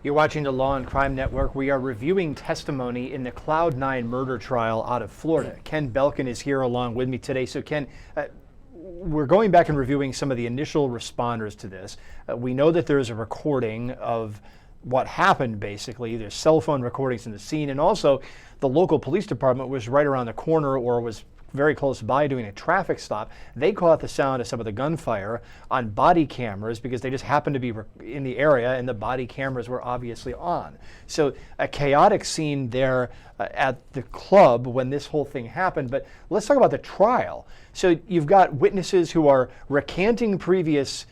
You're watching the Law and Crime Network. We are reviewing testimony in the Cloud 9 murder trial out of Florida. Ken Belkin is here along with me today. So Ken, we're going back and reviewing some of the initial responders to this. We know that there's a recording of what happened, basically. There's cell phone recordings in the scene, and also the local police department was right around the corner or was very close by doing a traffic stop. They caught the sound of some of the gunfire on body cameras because they just happened to be in the area and the body cameras were obviously on. So a chaotic scene there at the club when this whole thing happened. But let's talk about the trial. So you've got witnesses who are recanting previous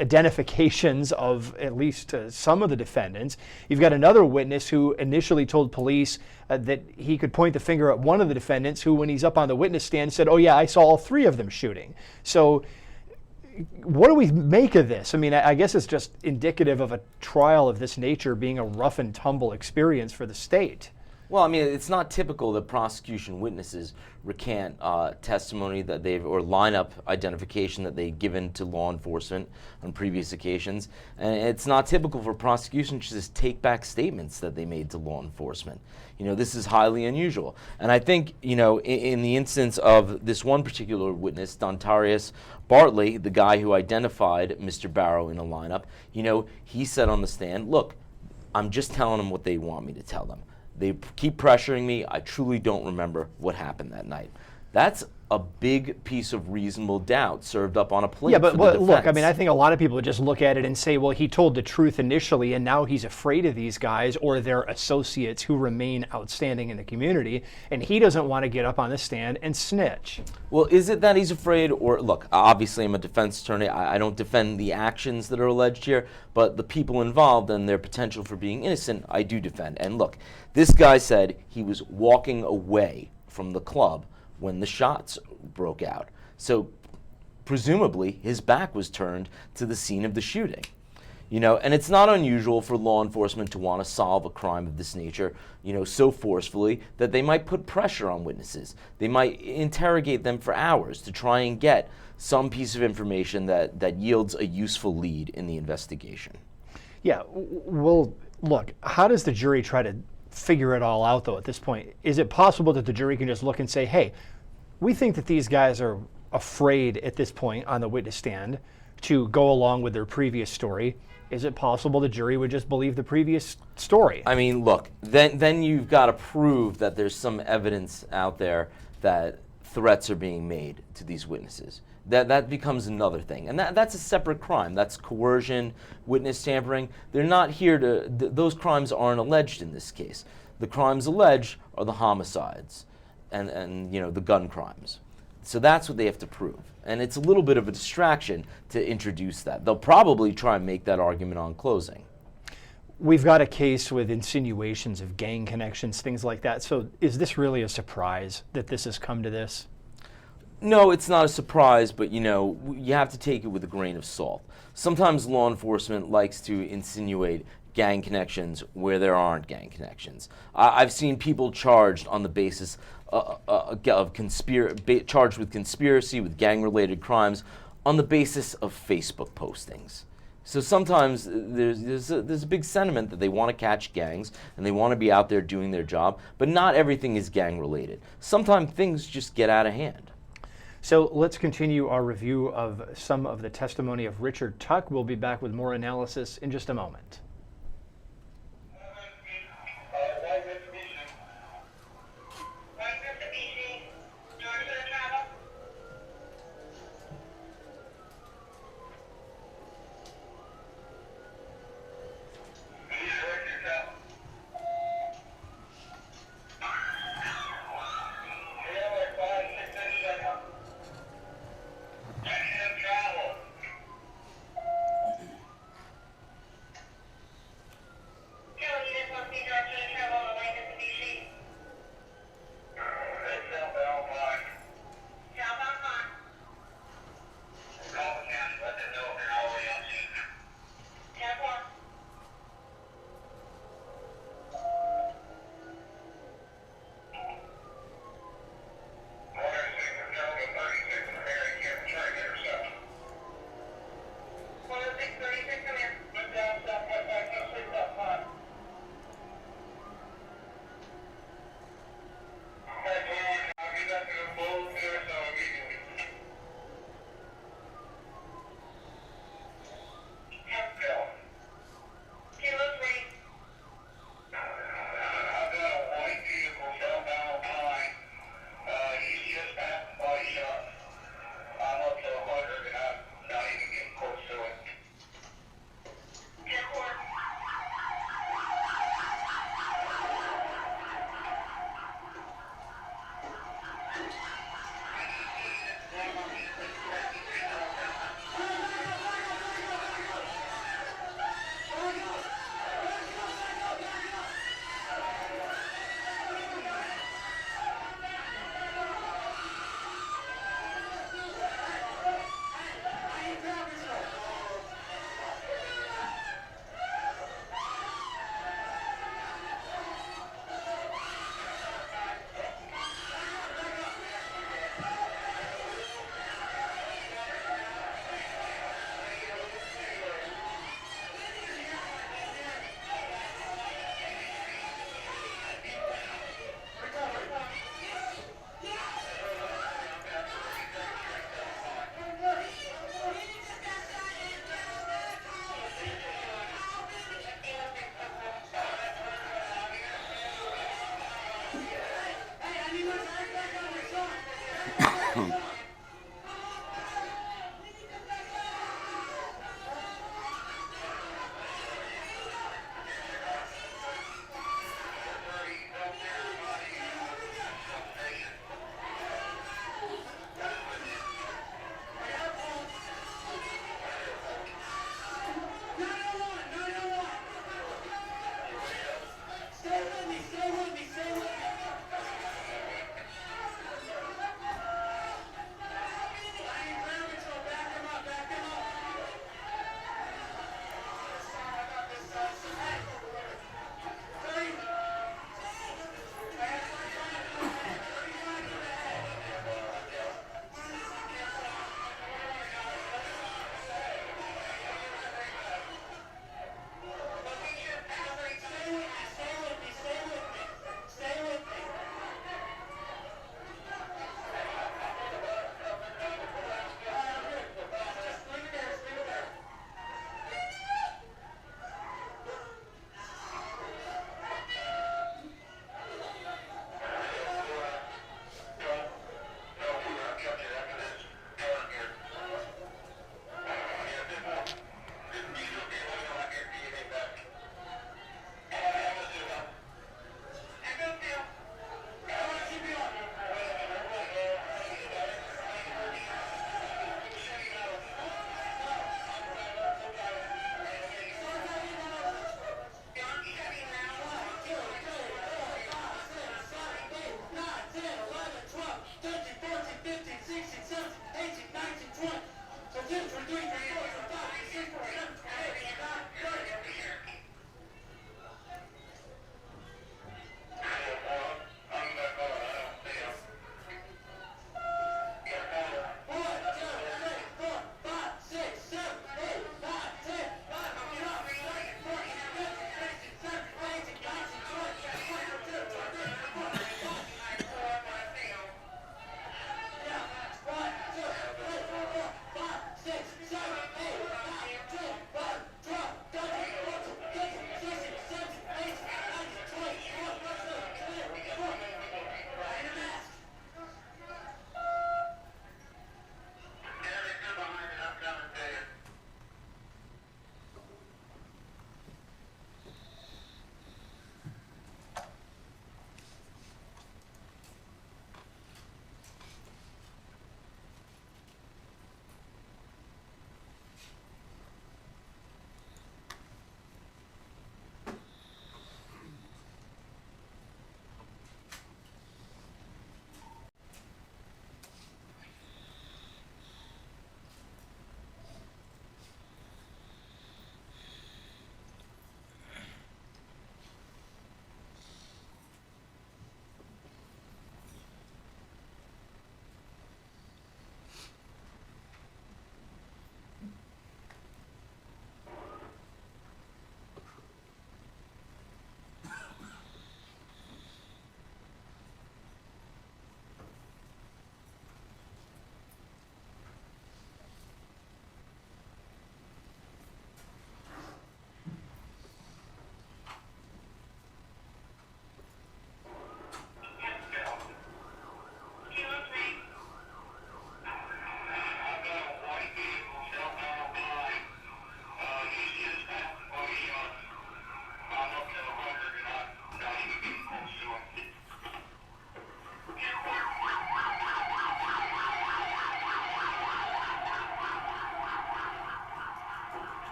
identifications of at least some of the defendants. You've got another witness who initially told police that he could point the finger at one of the defendants who, when he's up on the witness stand, said, "Oh yeah, I saw all three of them shooting." So what do we make of this? I mean, I guess it's just indicative of a trial of this nature being a rough and tumble experience for the state. Well, I mean, it's not typical that prosecution witnesses recant testimony that they've, or lineup identification that they've given to law enforcement on previous occasions. And it's not typical for prosecution to just take back statements that they made to law enforcement. You know, this is highly unusual. And I think, you know, in the instance of this one particular witness, Dontarius Bartley, the guy who identified Mr. Barrow in a lineup, you know, he said on the stand, "Look, I'm just telling them what they want me to tell them. They keep pressuring me. I truly don't remember what happened that night." That's a big piece of reasonable doubt served up on a plate. Yeah, but for the look, I defense. mean, I think a lot of people would just look at it and say, well, he told the truth initially, and now he's afraid of these guys or their associates who remain outstanding in the community, and he doesn't want to get up on the stand and snitch. Well, is it that he's afraid? Or, look, obviously I'm a defense attorney. I don't defend the actions that are alleged here, but the people involved and their potential for being innocent, I do defend. And look, this guy said he was walking away from the club when the shots broke out. So presumably his back was turned to the scene of the shooting. You know, and it's not unusual for law enforcement to want to solve a crime of this nature, you know, so forcefully that they might put pressure on witnesses. They might interrogate them for hours to try and get some piece of information that yields a useful lead in the investigation. Yeah, well, look, how does the jury try to figure it all out, though, at this point? Is it possible that the jury can just look and say, hey, we think that these guys are afraid at this point on the witness stand to go along with their previous story? Is it possible the jury would just believe the previous story? I mean, look, then you've got to prove that there's some evidence out there that threats are being made to these witnesses. That becomes another thing. And that's a separate crime. That's coercion, witness tampering. They're not here to, those crimes aren't alleged in this case. The crimes alleged are the homicides and you know, the gun crimes. So that's what they have to prove. And it's a little bit of a distraction to introduce that. They'll probably try and make that argument on closing. We've got a case with insinuations of gang connections, things like that. So is this really a surprise that this has come to this? No, it's not a surprise, but you know, you have to take it with a grain of salt. Sometimes law enforcement likes to insinuate gang connections where there aren't gang connections. I've seen people charged on the basis of charged with conspiracy, with gang-related crimes, on the basis of Facebook postings. So sometimes there's a big sentiment that they want to catch gangs and they want to be out there doing their job, but not everything is gang-related. Sometimes things just get out of hand. So let's continue our review of some of the testimony of Richard Tuck. We'll be back with more analysis in just a moment.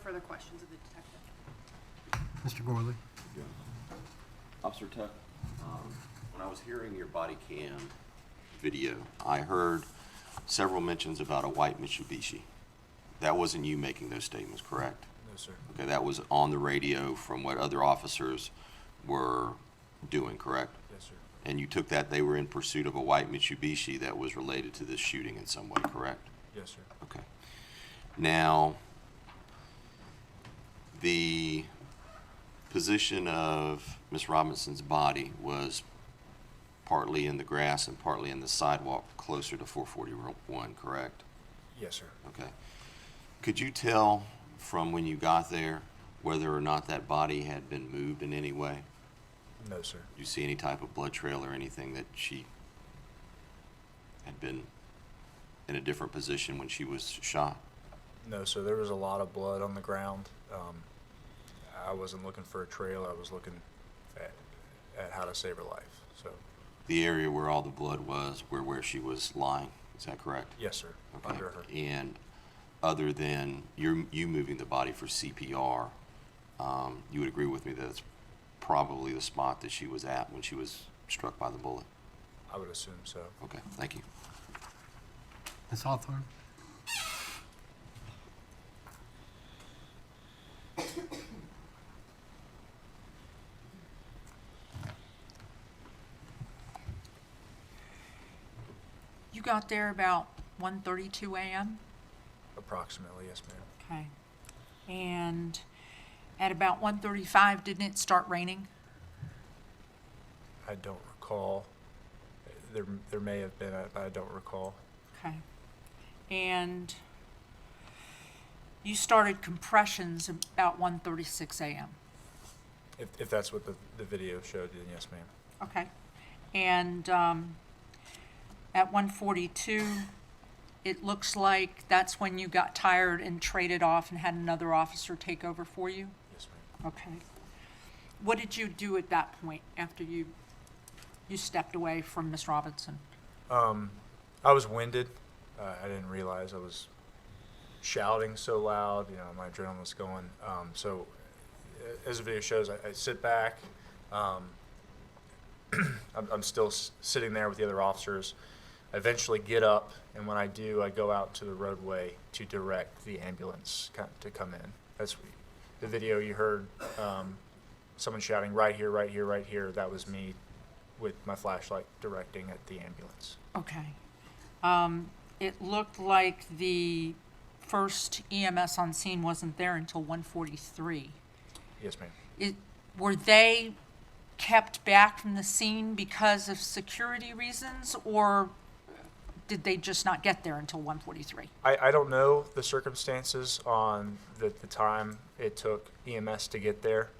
further questions of the detective. Mr. Gorley? Officer Tuck, when I was hearing your body cam video, I heard several mentions about a white Mitsubishi. That wasn't you making those statements, correct? No, sir. Okay, that was on the radio from what other officers were doing, correct? Yes, sir. And you took that they were in pursuit of a white Mitsubishi that was related to this shooting in some way, correct? Yes, sir. Okay. Now, the position of Miss Robinson's body was partly in the grass and partly in the sidewalk closer to 441, correct? Yes, sir. Okay. Could you tell from when you got there whether or not that body had been moved in any way? No, sir. Did you see any type of blood trail or anything that she had been in a different position when she was shot? No, sir. There was a lot of blood on the ground. I wasn't looking for a trail. I was looking at how to save her life. So, The area where all the blood was, where she was lying, is that correct? yes, sir. Okay. Under her. And other than you moving the body for CPR, you would agree with me that it's probably the spot that she was at when she was struck by the bullet? I would assume so. Okay, thank you. Ms. Hawthorne? You got there about 1:32 a.m.? Approximately, yes, ma'am. Okay. And at about 1:35, didn't it start raining? I don't recall. There may have been, but I don't recall. Okay. And you started compressions about 1:36 a.m. If that's what the video showed, then yes, ma'am. Okay. And at 1:42, it looks like that's when you got tired and traded off and had another officer take over for you? Yes, ma'am. Okay. What did you do at that point after you stepped away from Miss Robinson? I was winded. I didn't realize I was shouting so loud. You know, my adrenaline was going. So, as the video shows, I sit back. I'm still sitting there with the other officers. I eventually get up, and when I do, I go out to the roadway to direct the ambulance to come in. That's the video you heard. Someone shouting, "Right here, right here, right here." That was me with my flashlight directing at the ambulance. Okay. It looked like the first EMS on scene wasn't there until 1:43. Yes, ma'am. Were they kept back from the scene because of security reasons, or did they just not get there until 1:43? I don't know the circumstances on the time it took EMS to get there.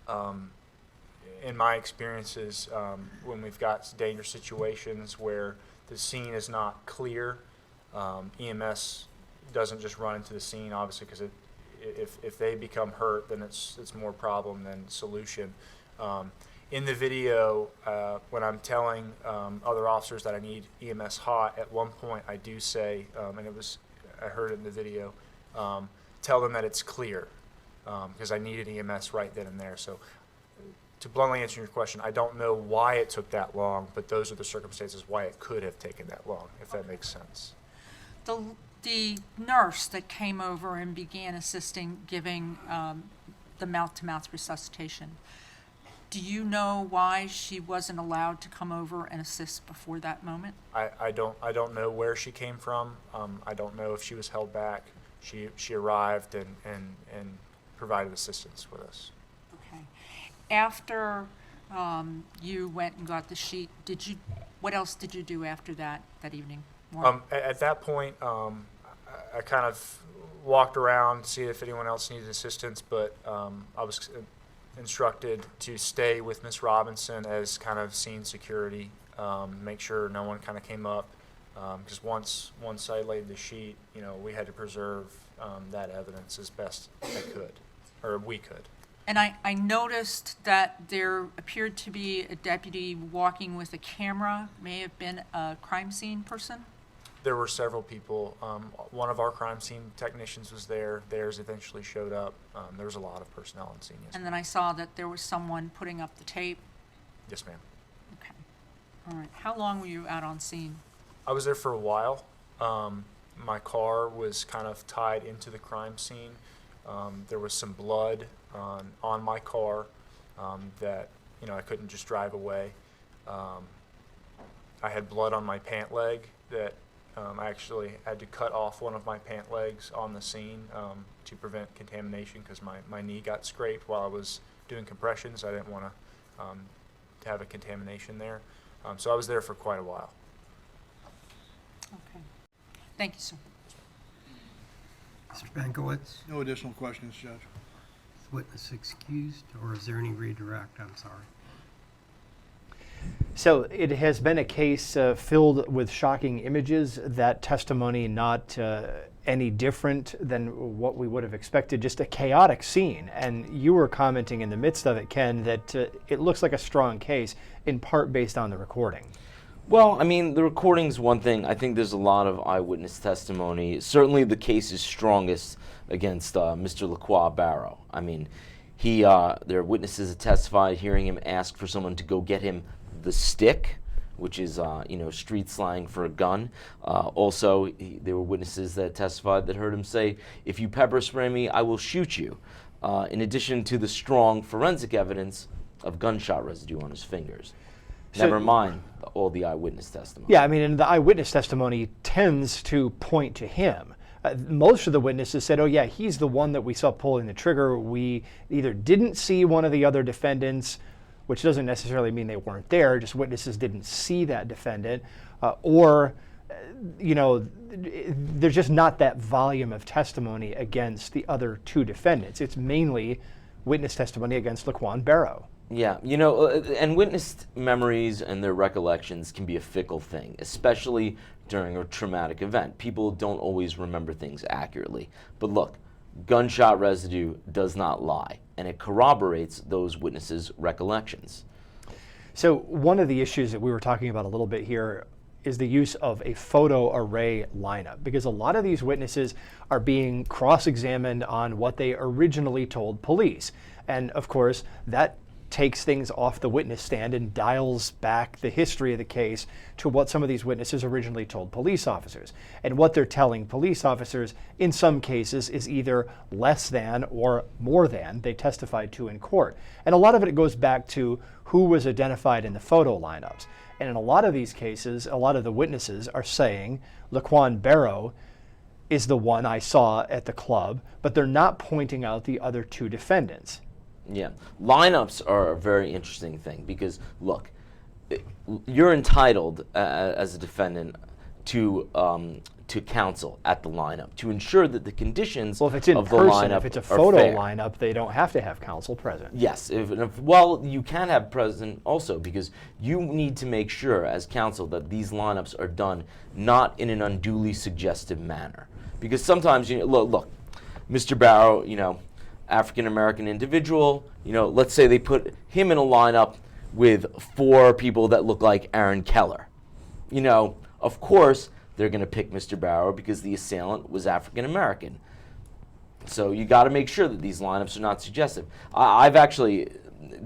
In my experiences, when we've got dangerous situations where the scene is not clear, EMS doesn't just run into the scene, obviously, because if they become hurt, then it's more problem than solution. In the video, when I'm telling other officers that I need EMS hot, at one point I do say, and I heard it in the video, tell them that it's clear, because I needed EMS right then and there. So, to bluntly answer your question, I don't know why it took that long, but those are the circumstances why it could have taken that long, if that makes sense. The nurse that came over and began assisting, giving the mouth-to-mouth resuscitation, do you know why she wasn't allowed to come over and assist before that moment? I don't know where she came from. I don't know if she was held back. She arrived and provided assistance with us. Okay. After you went and got the sheet, what else did you do after that evening? At that point, I kind of walked around to see if anyone else needed assistance, but I was instructed to stay with Miss Robinson as kind of scene security, make sure no one kind of came up, because once I laid the sheet, we had to preserve that evidence as best we could. And I noticed that there appeared to be a deputy walking with a camera, may have been a crime scene person? There were several people. One of our crime scene technicians was there. Theirs eventually showed up. There was a lot of personnel on scene. Yes, And then I saw that there was someone putting up the tape. yes, ma'am. Okay. All right. How long were you out on scene? I was there for a while. My car was kind of tied into the crime scene. There was some blood on my car that I couldn't just drive away. I had blood on my pant leg that I actually had to cut off one of my pant legs on the scene to prevent contamination because my knee got scraped while I was doing compressions. I didn't want to have a contamination there. So I was there for quite a while. Okay. Thank you, sir. Mr. Bankowitz, No additional questions, Judge. is witness excused, or is there any redirect? I'm sorry. So it has been a case filled with shocking images, that testimony not any different than what we would have expected, just a chaotic scene. And you were commenting in the midst of it, Ken, that it looks like a strong case, in part based on the recording. Well, I mean, the recording's one thing. I think there's a lot of eyewitness testimony. Certainly the case is strongest against Mr. Lacroix Barrow. I mean, there are witnesses that testified hearing him ask for someone to go get him the stick, which is, street slang for a gun. Also, there were witnesses that testified that heard him say, "If you pepper spray me, I will shoot you," in addition to the strong forensic evidence of gunshot residue on his fingers. So- Never mind all the eyewitness testimony. Yeah, I mean, and the eyewitness testimony tends to point to him. Most of the witnesses said, oh yeah, he's the one that we saw pulling the trigger. We either didn't see one of the other defendants, which doesn't necessarily mean they weren't there, just witnesses didn't see that defendant, or there's just not that volume of testimony against the other two defendants. It's mainly witness testimony against Laquan Barrow. Yeah, and witness memories and their recollections can be a fickle thing, especially during a traumatic event. People don't always remember things accurately. But look, gunshot residue does not lie, and it corroborates those witnesses' recollections. So one of the issues that we were talking about a little bit here is the use of a photo array lineup, because a lot of these witnesses are being cross-examined on what they originally told police. And of course, that takes things off the witness stand and dials back the history of the case to what some of these witnesses originally told police officers. And what they're telling police officers in some cases is either less than or more than they testified to in court. And a lot of it goes back to who was identified in the photo lineups. And in a lot of these cases, a lot of the witnesses are saying Laquan Barrow is the one I saw at the club, but they're not pointing out the other two defendants. Yeah, lineups are a very interesting thing because, look, you're entitled as a defendant to counsel at the lineup to ensure that the conditions Well, if it's in of the person, lineup if it's a are photo fair. lineup, they don't have to have counsel present. Yes, well, you can have present also because you need to make sure as counsel that these lineups are done not in an unduly suggestive manner. Because sometimes, look, Mr. Barrow, African-American individual, let's say they put him in a lineup with 4 people that look like Aaron Keller. Of course, they're going to pick Mr. Barrow because the assailant was African-American. So you got to make sure that these lineups are not suggestive. I've actually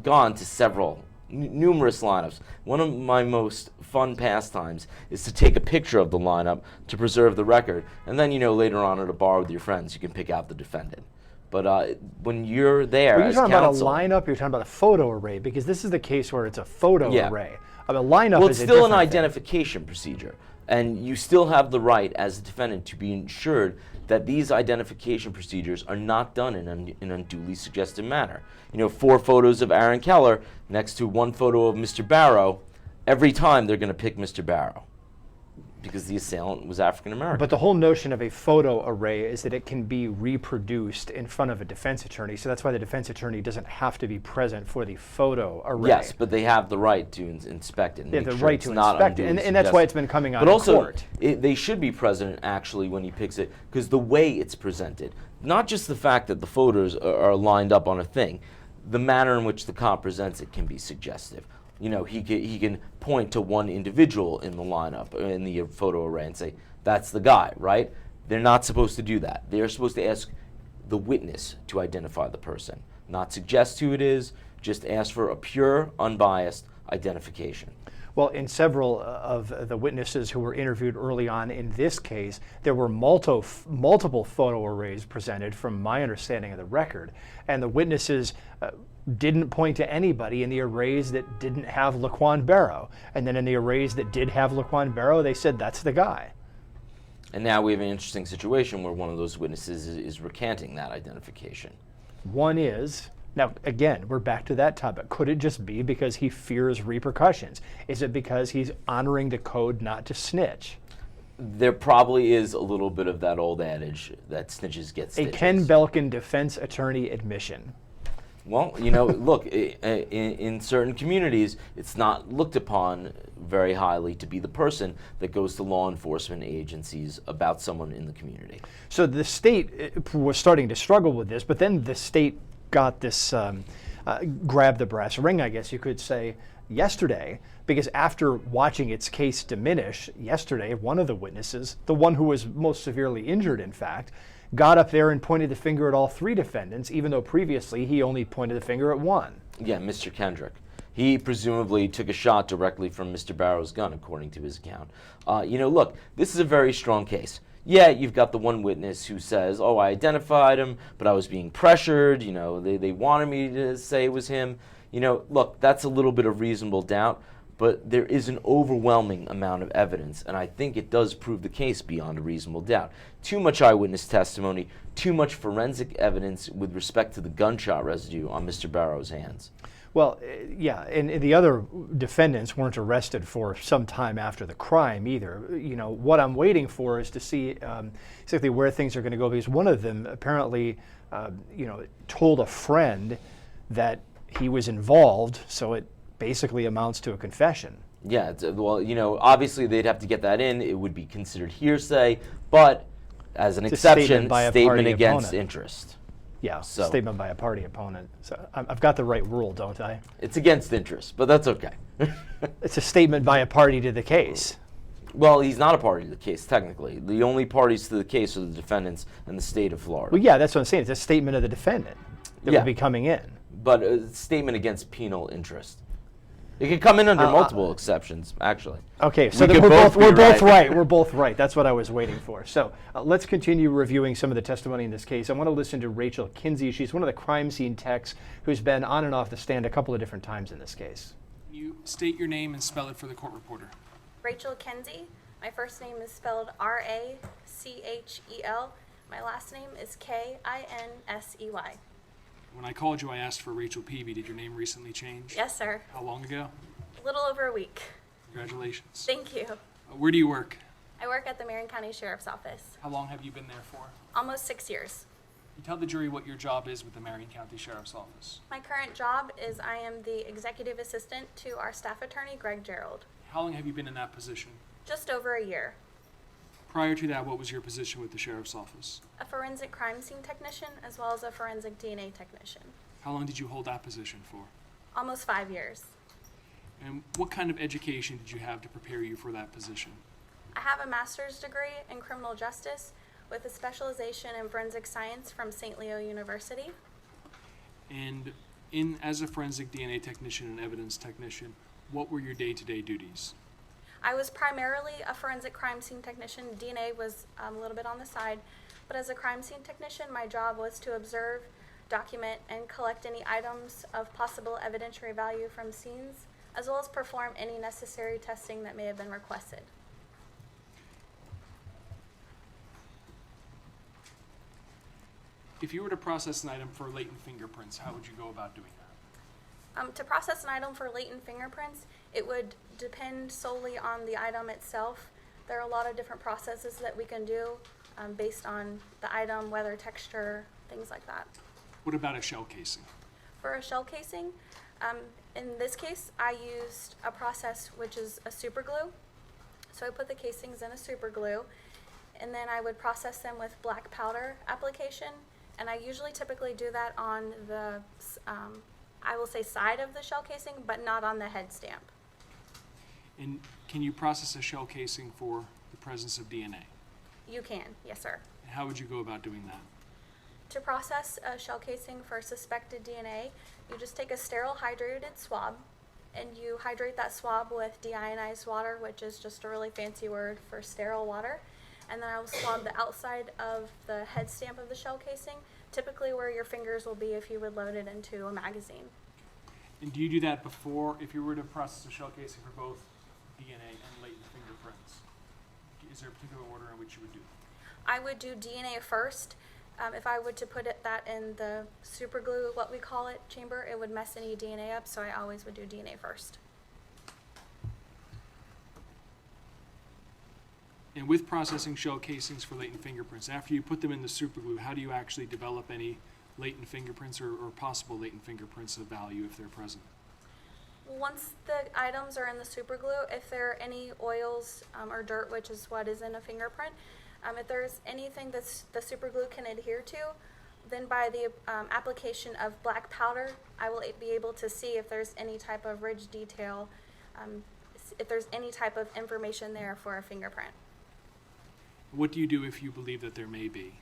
gone to numerous lineups. One of my most fun pastimes is to take a picture of the lineup to preserve the record. And then, later on at a bar with your friends, you can pick out the defendant. But when you're there Well, as you're talking counsel, about a lineup, you're talking about a photo array, because this is the case where it's a photo Yeah. array. A lineup well, is it's a still an different thing. identification procedure. And you still have the right as a defendant to be ensured that these identification procedures are not done in an unduly suggestive manner. 4 photos of Aaron Keller next to 1 photo of Mr. Barrow, every time they're going to pick Mr. Barrow because the assailant was African American. But the whole notion of a photo array is that it can be reproduced in front of a defense attorney, so that's why the defense attorney doesn't have to be present for the photo array. Yes, but they have the right to inspect it. And They have make the sure right it's to not inspect it, unduly and that's why it's suggestive. been coming on But in also, court. they should be present actually when he picks it, because the way it's presented, not just the fact that the photos are lined up on a thing, the manner in which the cop presents it can be suggestive. he can point to one individual in the lineup, in the photo array, and say, that's the guy, right? They're not supposed to do that. They're supposed to ask the witness to identify the person, not suggest who it is, just ask for a pure, unbiased identification. Well, in several of the witnesses who were interviewed early on in this case, there were multiple photo arrays presented, from my understanding of the record, and the witnesses didn't point to anybody in the arrays that didn't have Laquan Barrow. And then in the arrays that did have Laquan Barrow, they said, that's the guy. And now we have an interesting situation where one of those witnesses is recanting that identification. One is, now again, we're back to that topic. Could it just be because he fears repercussions? Is it because he's honoring the code not to snitch? There probably is a little bit of that old adage that snitches get A stitches. Ken Belkin defense attorney admission. Well, look, in certain communities, it's not looked upon very highly to be the person that goes to law enforcement agencies about someone in the community. So the state was starting to struggle with this, but then the state got this, grabbed the brass ring, I guess you could say, yesterday, because after watching its case diminish yesterday, one of the witnesses, the one who was most severely injured, in fact, got up there and pointed the finger at all three defendants, even though previously he only pointed the finger at one. Yeah, Mr. Kendrick. He presumably took a shot directly from Mr. Barrow's gun, according to his account. Look, this is a very strong case. Yeah, you've got the one witness who says, oh, I identified him, but I was being pressured. They wanted me to say it was him. Look, that's a little bit of reasonable doubt, but there is an overwhelming amount of evidence, and I think it does prove the case beyond a reasonable doubt. Too much eyewitness testimony, too much forensic evidence with respect to the gunshot residue on Mr. Barrow's hands. Well, yeah, and the other defendants weren't arrested for some time after the crime either. What I'm waiting for is to see exactly where things are going to go, because one of them apparently, told a friend that he was involved, so it basically amounts to a confession. Yeah, obviously they'd have to get that in. It would be considered hearsay, but as an It's a exception, statement by a statement party against opponent. interest. Yeah, So- statement by a party opponent. So I've got the right rule, don't I? It's against interest, but that's okay. It's a statement by a party to the case. Well, he's not a party to the case, technically. The only parties to the case are the defendants and the state of Florida. Well, yeah, that's what I'm saying. It's a statement of the defendant that Yeah. would be coming in. But a statement against penal interest. It could come in under multiple exceptions, actually. Okay, so We then could we're both both be right. right. We're both right. That's what I was waiting for. So let's continue reviewing some of the testimony in this case. I want to listen to Rachel Kinsey. She's one of the crime scene techs who's been on and off the stand a couple of different times in this case. You state your name and spell it for the court reporter. Rachel Kinsey. My first name is spelled R-A-C-H-E-L. My last name is K-I-N-S-E-Y. When I called you, I asked for Rachel Peavy. Did your name recently change? Yes, sir. How long ago? A little over a week. Congratulations. Thank you. Where do you work? I work at the Marion County Sheriff's Office. How long have you been there for? Almost 6 years. You tell the jury what your job is with the Marion County Sheriff's Office. My current job is I am the executive assistant to our staff attorney, Greg Gerald. How long have you been in that position? Just over a year. Prior to that, what was your position with the Sheriff's Office? A forensic crime scene technician as well as a forensic DNA technician. How long did you hold that position for? Almost 5 years. And what kind of education did you have to prepare you for that position? I have a master's degree in criminal justice with a specialization in forensic science from St. Leo University. And as a forensic DNA technician and evidence technician, what were your day-to-day duties? I was primarily a forensic crime scene technician. DNA was a little bit on the side, but as a crime scene technician, my job was to observe, document, and collect any items of possible evidentiary value from scenes, as well as perform any necessary testing that may have been requested. If you were to process an item for latent fingerprints, how would you go about doing that? To process an item for latent fingerprints, it would depend solely on the item itself. There are a lot of different processes that we can do based on the item, weather, texture, things like that. What about a shell casing? For a shell casing, in this case, I used a process which is a super glue. So I put the casings in a super glue, and then I would process them with black powder application. And I usually typically do that on the I will say side of the shell casing, but not on the head stamp. And can you process a shell casing for the presence of DNA? You can, yes, sir. And how would you go about doing that? To process a shell casing for suspected DNA, you just take a sterile hydrated swab and you hydrate that swab with deionized water, which is just a really fancy word for sterile water. And then I will swab the outside of the head stamp of the shell casing, typically where your fingers will be if you would load it into a magazine. And do you do that before, if you were to process a shell casing for both DNA and latent fingerprints? Is there a particular order in which you would do that? I would do DNA first. If I were to put that in the super glue, what we call it, chamber, it would mess any DNA up, so I always would do DNA first. And with processing shell casings for latent fingerprints, after you put them in the super glue, how do you actually develop any latent fingerprints or possible latent fingerprints of value if they're present? Once the items are in the super glue, if there are any oils or dirt, which is what is in a fingerprint, if there's anything that the super glue can adhere to, then by the application of black powder, I will be able to see if there's any type of ridge detail, if there's any type of information there for a fingerprint. What do you do if you believe that there may be?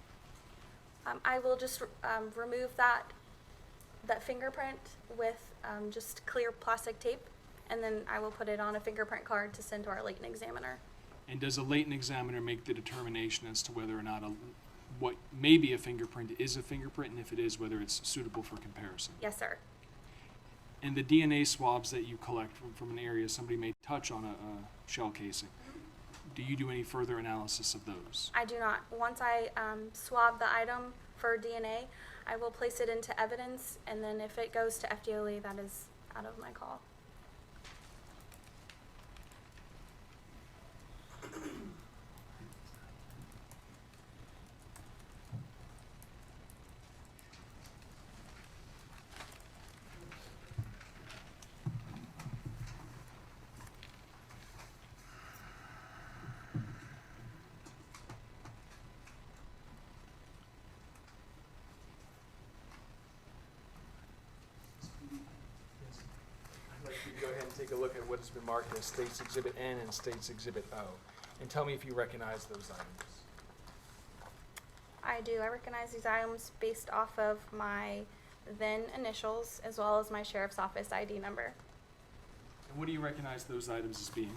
I will just remove that fingerprint with just clear plastic tape, and then I will put it on a fingerprint card to send to our latent examiner. And does a latent examiner make the determination as to whether or not what may be a fingerprint is a fingerprint, and if it is, whether it's suitable for comparison? Yes, sir. And the DNA swabs that you collect from an area somebody may touch on a shell casing, do you do any further analysis of those? I do not. Once I swab the item for DNA, I will place it into evidence, and then if it goes to FDLE, that is out of my call. I'd like you to go ahead and take a look at what has been marked as State's Exhibit N and State's Exhibit O, and tell me if you recognize those items. I do. I recognize these items based off of my then initials as well as my sheriff's office ID number. And what do you recognize those items as being?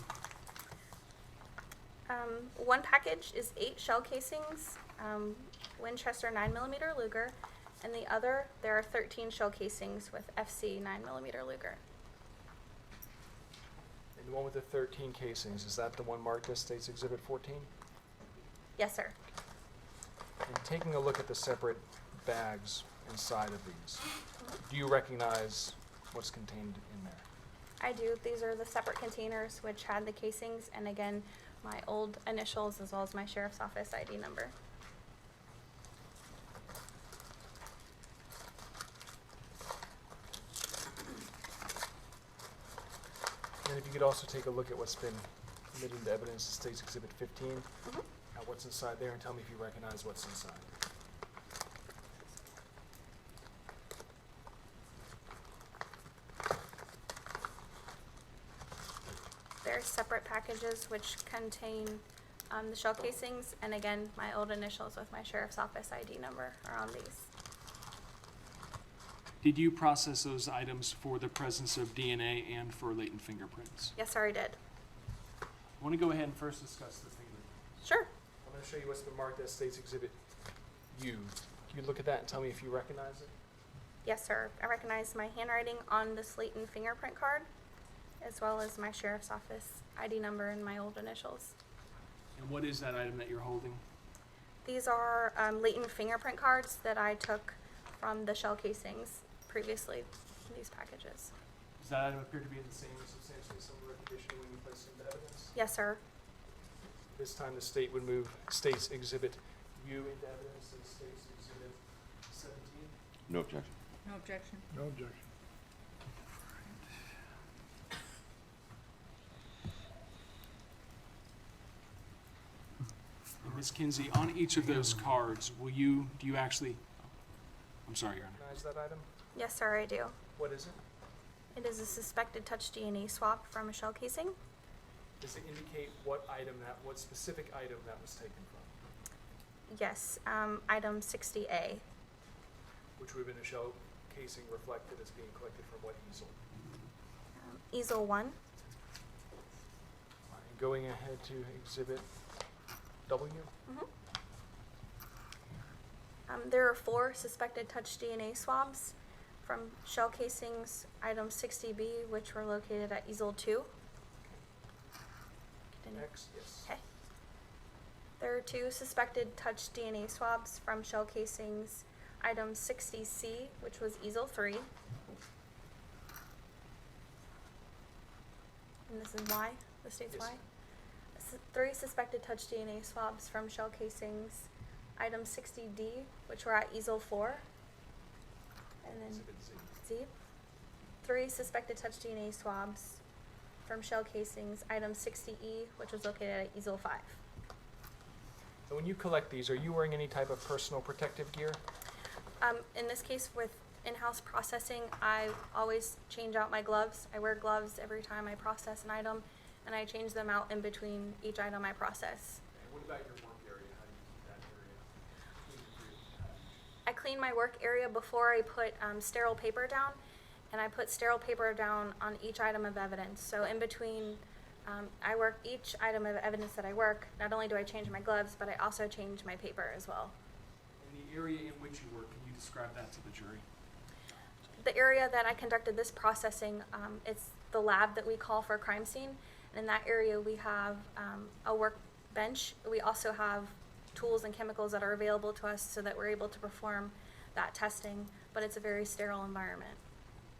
One package is 8 shell casings, Winchester 9mm Luger, and the other, there are 13 shell casings with FC 9mm Luger. And the one with the 13 casings, is that the one marked as State's Exhibit 14? Yes, sir. And taking a look at the separate bags inside of these, do you recognize what's contained in there? I do. These are the separate containers which had the casings, and again, my old initials as well as my sheriff's office ID number. And if you could also take a look at what's been admitted into evidence in State's Exhibit 15, what's inside there, and tell me if you recognize what's inside. They're separate packages which contain the shell casings, and again, my old initials with my sheriff's office ID number are on these. Did you process those items for the presence of DNA and for latent fingerprints? Yes, sir, I did. I want to go ahead and first discuss the fingerprints. Sure. I'm going to show you what's been marked as State's Exhibit U. Can you look at that and tell me if you recognize it? Yes, sir. I recognize my handwriting on the latent fingerprint card, as well as my sheriff's office ID number and my old initials. And what is that item that you're holding? These are latent fingerprint cards that I took from the shell casings previously in these packages. Does that item appear to be in the same substantially similar condition when you place it into evidence? Yes, sir. This time the state would move State's Exhibit U into evidence and State's Exhibit 17. No objection. No objection. No objection. And Ms. Kinsey, on each of those cards, do you actually, I'm sorry, Your Honor. Recognize that item? Yes, sir, I do. What is it? It is a suspected touch DNA swab from a shell casing. Does it indicate what specific item that was taken from? Yes, item 60A. Which would have been a shell casing reflected as being collected from what easel? Easel 1. Going ahead to Exhibit W. There are 4 suspected touch DNA swabs from shell casings, item 60B, which were located at easel 2. Continue. Next, yes. Okay. There are 2 suspected touch DNA swabs from shell casings, item 60C, which was easel 3. And this is why, the state's Yes. why. 3 suspected touch DNA swabs from shell casings, item 60D, which were at easel 4. And then Exhibit Z. Z. 3 suspected touch DNA swabs from shell casings, item 60E, which was located at easel 5. And when you collect these, are you wearing any type of personal protective gear? In this case, with in-house processing, I always change out my gloves. I wear gloves every time I process an item, and I change them out in between each item I process. And what about your work area? How do you keep that area clean for you? I clean my work area before I put sterile paper down, and I put sterile paper down on each item of evidence. So in between, I work each item of evidence that I work. Not only do I change my gloves, but I also change my paper as well. In the area in which you work, can you describe that to the jury? The area that I conducted this processing, it's the lab that we call for a crime scene. And in that area, we have a workbench. We also have tools and chemicals that are available to us so that we're able to perform that testing, but it's a very sterile environment.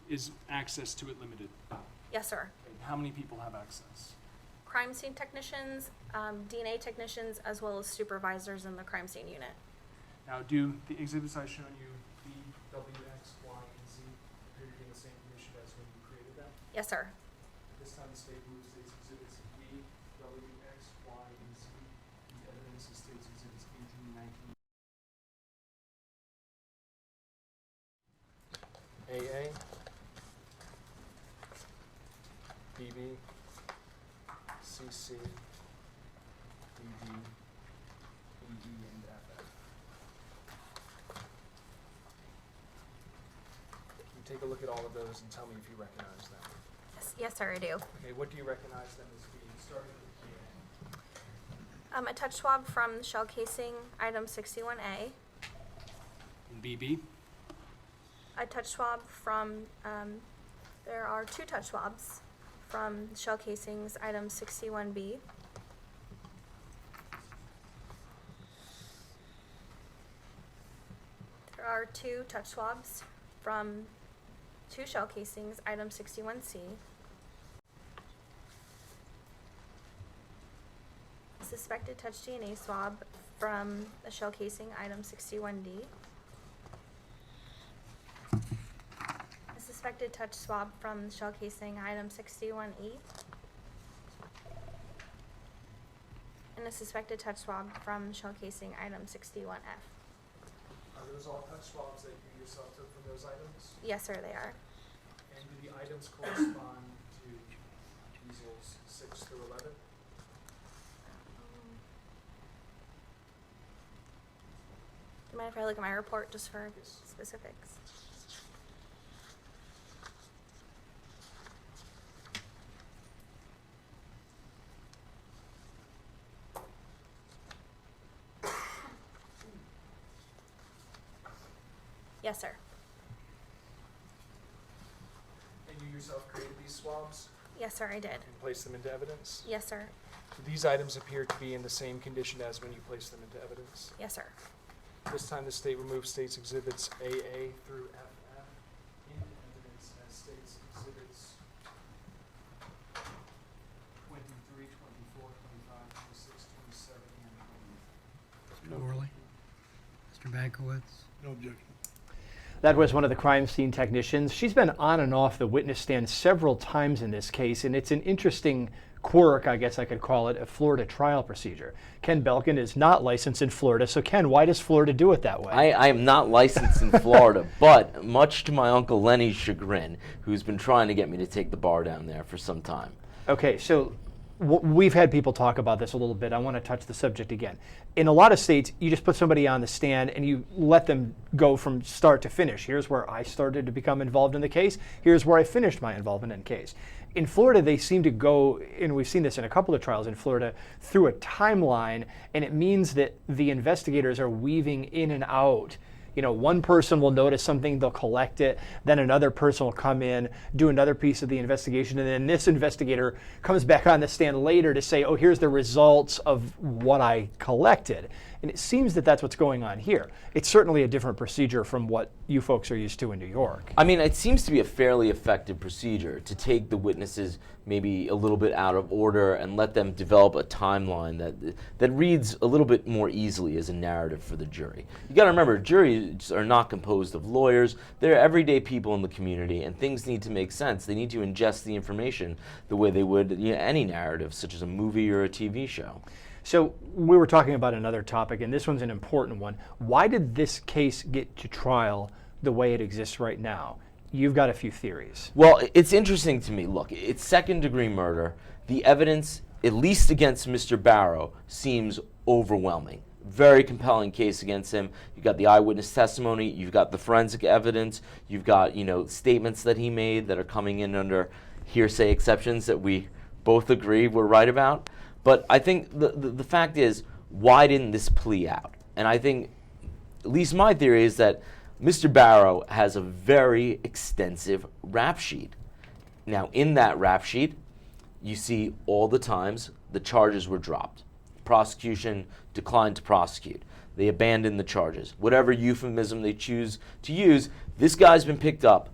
Is access to it limited? Yes, sir. And how many people have access? Crime scene technicians, DNA technicians, as well as supervisors in the crime scene unit. Now, do the exhibits I've shown you, B, W, X, Y, and Z, appear to be in the same condition as when you created them? Yes, sir. This time the state moves states exhibits B, W, X, Y, and Z. The evidence is states exhibits 18, 19. AA, BB, CC, DD, EE, and FF. Can you take a look at all of those and tell me if you recognize them? Yes, sir, I do. Okay, what do you recognize them as being, starting with A touch swab from shell casing, item 61A. and BB? A touch swab from, there are 2 touch swabs from shell casings, item 61B. There are 2 touch swabs from 2 shell casings, item 61C. A suspected touch DNA swab from the shell casing, item 61D. A suspected touch swab from the shell casing, item 61E. And a suspected touch swab from shell casing, item 61F. Are those all touch swabs that you yourself took from those items? Yes, sir, they are. And do the items correspond to easels 6 through 11? Do you mind if I look at my report just for Yes. specifics? Yes, sir. And you yourself created these swabs Yes, sir, I did. and placed them into evidence? Yes, sir. Do these items appear to be in the same condition as when you placed them into evidence? Yes, sir. This time the state removes states exhibits AA through FF in evidence as states exhibits 23, 24, 25, 26, 27, and 28. Mr. Worley? Mr. Bankowitz? No objection. That was one of the crime scene technicians. She's been on and off the witness stand several times in this case, and it's an interesting quirk, I guess I could call it, a Florida trial procedure. Ken Belkin is not licensed in Florida, so Ken, why does Florida do it that way? I am not licensed in Florida, but much to my Uncle Lenny's chagrin, who's been trying to get me to take the bar down there for some time. Okay, so we've had people talk about this a little bit. I want to touch the subject again. In a lot of states, you just put somebody on the stand and you let them go from start to finish. Here's where I started to become involved in the case. Here's where I finished my involvement in the case. In Florida, they seem to go, and we've seen this in a couple of trials in Florida, through a timeline, and it means that the investigators are weaving in and out. You know, one person will notice something, they'll collect it, then another person will come in, do another piece of the investigation, and then this investigator comes back on the stand later to say, oh, here's the results of what I collected. And it seems that that's what's going on here. It's certainly a different procedure from what you folks are used to in New York. I mean, it seems to be a fairly effective procedure to take the witnesses maybe a little bit out of order and let them develop a timeline that reads a little bit more easily as a narrative for the jury. You got to remember, juries are not composed of lawyers. They're everyday people in the community, and things need to make sense. They need to ingest the information the way they would any narrative, such as a movie or a TV show. So we were talking about another topic, and this one's an important one. Why did this case get to trial the way it exists right now? You've got a few theories. Well, it's interesting to me. Look, it's second-degree murder. The evidence, at least against Mr. Barrow, seems overwhelming. Very compelling case against him. You've got the eyewitness testimony. You've got the forensic evidence. You've got, statements that he made that are coming in under hearsay exceptions that we both agree we're right about. But I think the fact is, why didn't this plea out? And I think, at least my theory is that Mr. Barrow has a very extensive rap sheet. Now, in that rap sheet, you see all the times the charges were dropped. Prosecution declined to prosecute. They abandoned the charges. Whatever euphemism they choose to use, this guy's been picked up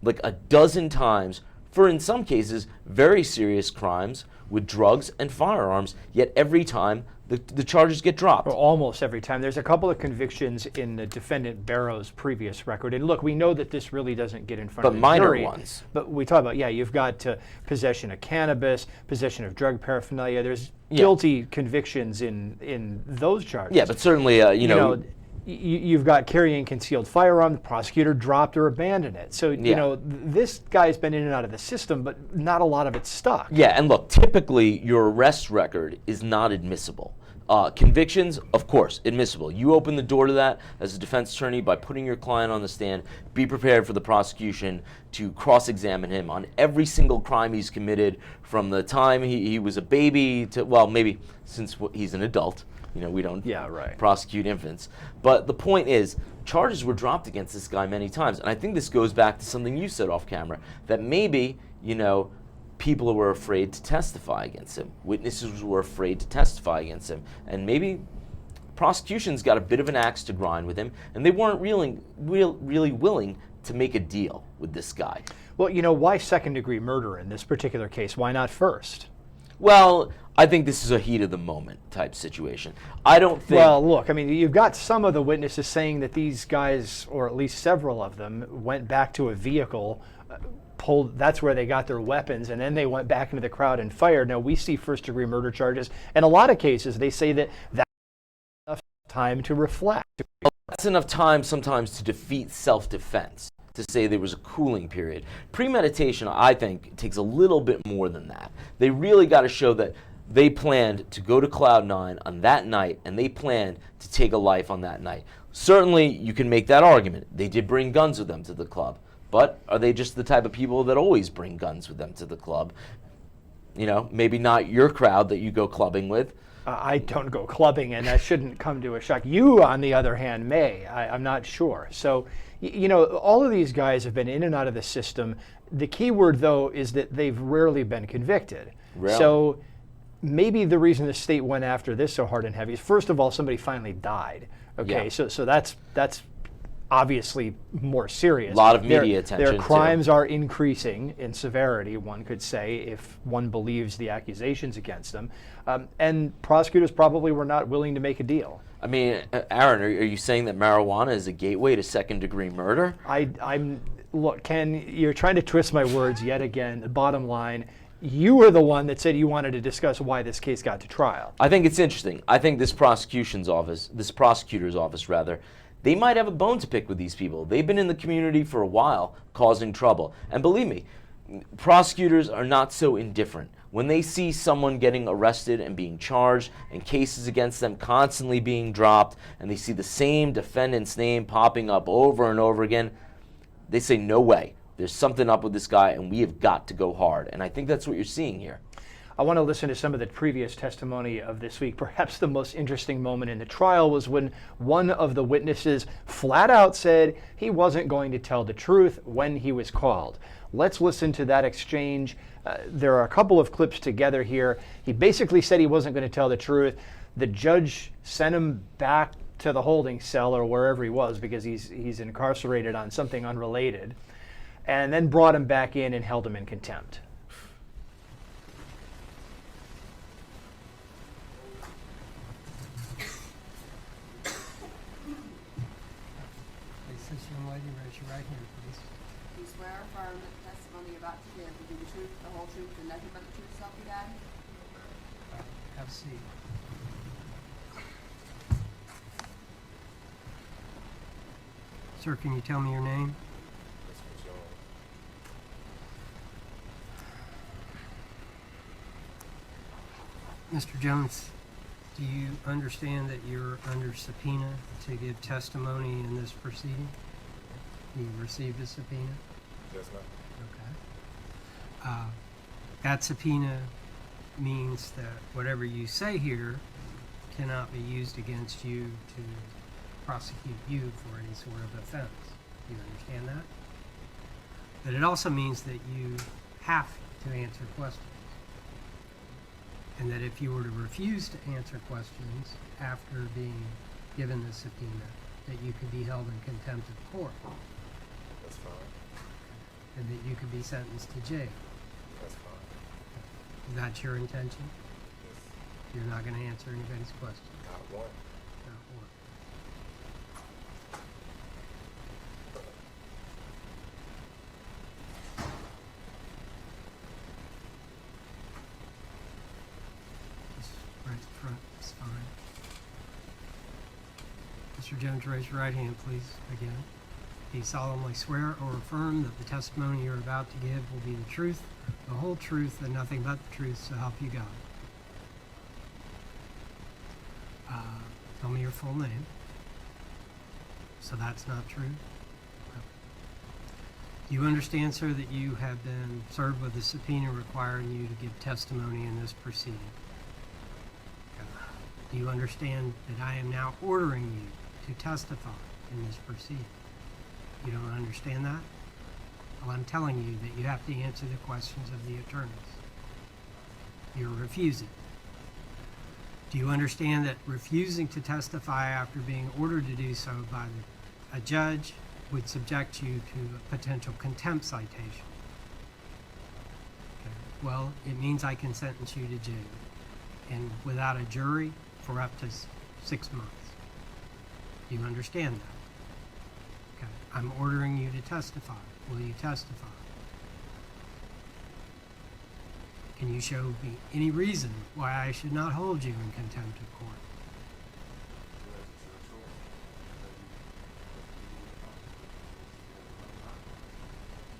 like a dozen times for, in some cases, very serious crimes with drugs and firearms, yet every time the charges get dropped. Or almost every time. There's a couple of convictions in the defendant Barrow's previous record. And look, we know that this really doesn't get in front of the minor jury. ones. But we talk about, you've got possession of cannabis, possession of drug paraphernalia. There's guilty convictions in those charges. Yeah, but certainly, you've got carrying concealed firearm. The prosecutor dropped or abandoned it. So, this guy's been in and out of the system, but not a lot of it's stuck. Yeah, and look, typically your arrest record is not admissible. Convictions, of course, admissible. You open the door to that as a defense attorney by putting your client on the stand. Be prepared for the prosecution to cross-examine him on every single crime he's committed from the time he was a baby to, well, maybe since he's an adult. We don't prosecute infants. But the point is, charges were dropped against this guy many times. And I think this goes back to something you said off camera, that maybe, people were afraid to testify against him. Witnesses were afraid to testify against him. And maybe prosecution's got a bit of an axe to grind with him, and they weren't really willing to make a deal with this guy. Well, why second-degree murder in this particular case? Why not first? Well, I think this is a heat of the moment type situation. I don't think... Well, look, you've got some of the witnesses saying that these guys, or at least several of them, went back to a vehicle, that's where they got their weapons, and then they went back into the crowd and fired. Now, we see first-degree murder charges. In a lot of cases, they say that's enough time to reflect. That's enough time sometimes to defeat self-defense, to say there was a cooling period. Premeditation, I think, takes a little bit more than that. They really got to show that they planned to go to Cloud 9 on that night, and they planned to take a life on that night. Certainly, you can make that argument. They did bring guns with them to the club. But are they just the type of people that always bring guns with them to the club? Maybe not your crowd that you go clubbing with. I don't go clubbing, and that shouldn't come to a shock. You, on the other hand, may. I'm not sure. So, all of these guys have been in and out of the system. The key word, though, is that they've rarely been convicted. Rarely. So maybe the reason the state went after this so hard and heavy is, first of all, somebody finally died. Okay, Yeah. so that's obviously more serious. A lot of media attention. Their crimes are increasing in severity, one could say, if one believes the accusations against them. And prosecutors probably were not willing to make a deal. Aaron, are you saying that marijuana is a gateway to second-degree murder? Look, Ken, you're trying to twist my words yet again. The bottom line, you were the one that said you wanted to discuss why this case got to trial. I think it's interesting. I think this prosecutor's office rather, they might have a bone to pick with these people. They've been in the community for a while, causing trouble. And believe me, prosecutors are not so indifferent. When they see someone getting arrested and being charged and cases against them constantly being dropped, and they see the same defendant's name popping up over and over again, they say, no way. There's something up with this guy, and we have got to go hard. And I think that's what you're seeing here. I want to listen to some of the previous testimony of this week. Perhaps the most interesting moment in the trial was when one of the witnesses flat out said he wasn't going to tell the truth when he was called. Let's listen to that exchange. There are a couple of clips together here. He basically said he wasn't going to tell the truth. The judge sent him back to the holding cell or wherever he was because he's incarcerated on something unrelated, and then brought him back in and held him in contempt. Please, this young lady, raise your right hand, please. Do you swear or affirm that the testimony you're about to give will be the truth, the whole truth, and nothing but the truth, so help you God? Have a seat. Sir, can you tell me your name? Mr. Jones, do you understand that you're under subpoena to give testimony in this proceeding? You received a subpoena? Yes, ma'am. Okay. That subpoena means that whatever you say here cannot be used against you to prosecute you for any sort of offense. Do you understand that? But it also means that you have to answer questions. And that if you were to refuse to answer questions after being given the subpoena, that you could be held in contempt of court. That's fine. And that you could be sentenced to jail. That's fine. Is that your intention? Yes. You're not going to answer anybody's questions? Not one. Not one. Just right in front is fine. Mr. Jones, raise your right hand, please, again. Do you solemnly swear or affirm that the testimony you're about to give will be the truth, the whole truth, and nothing but the truth, so help you God? Tell me your full name. So that's not true? Do you understand, sir, that you have been served with a subpoena requiring you to give testimony in this proceeding? Do you understand that I am now ordering you to testify in this proceeding? You don't understand that? Well, I'm telling you that you have to answer the questions of the attorneys. You're refusing. Do you understand that refusing to testify after being ordered to do so by a judge would subject you to a potential contempt citation? Okay. Well, it means I can sentence you to jail, and without a jury for up to 6 months. Do you understand that? Okay. I'm ordering you to testify. Will you testify? Can you show me any reason why I should not hold you in contempt of court?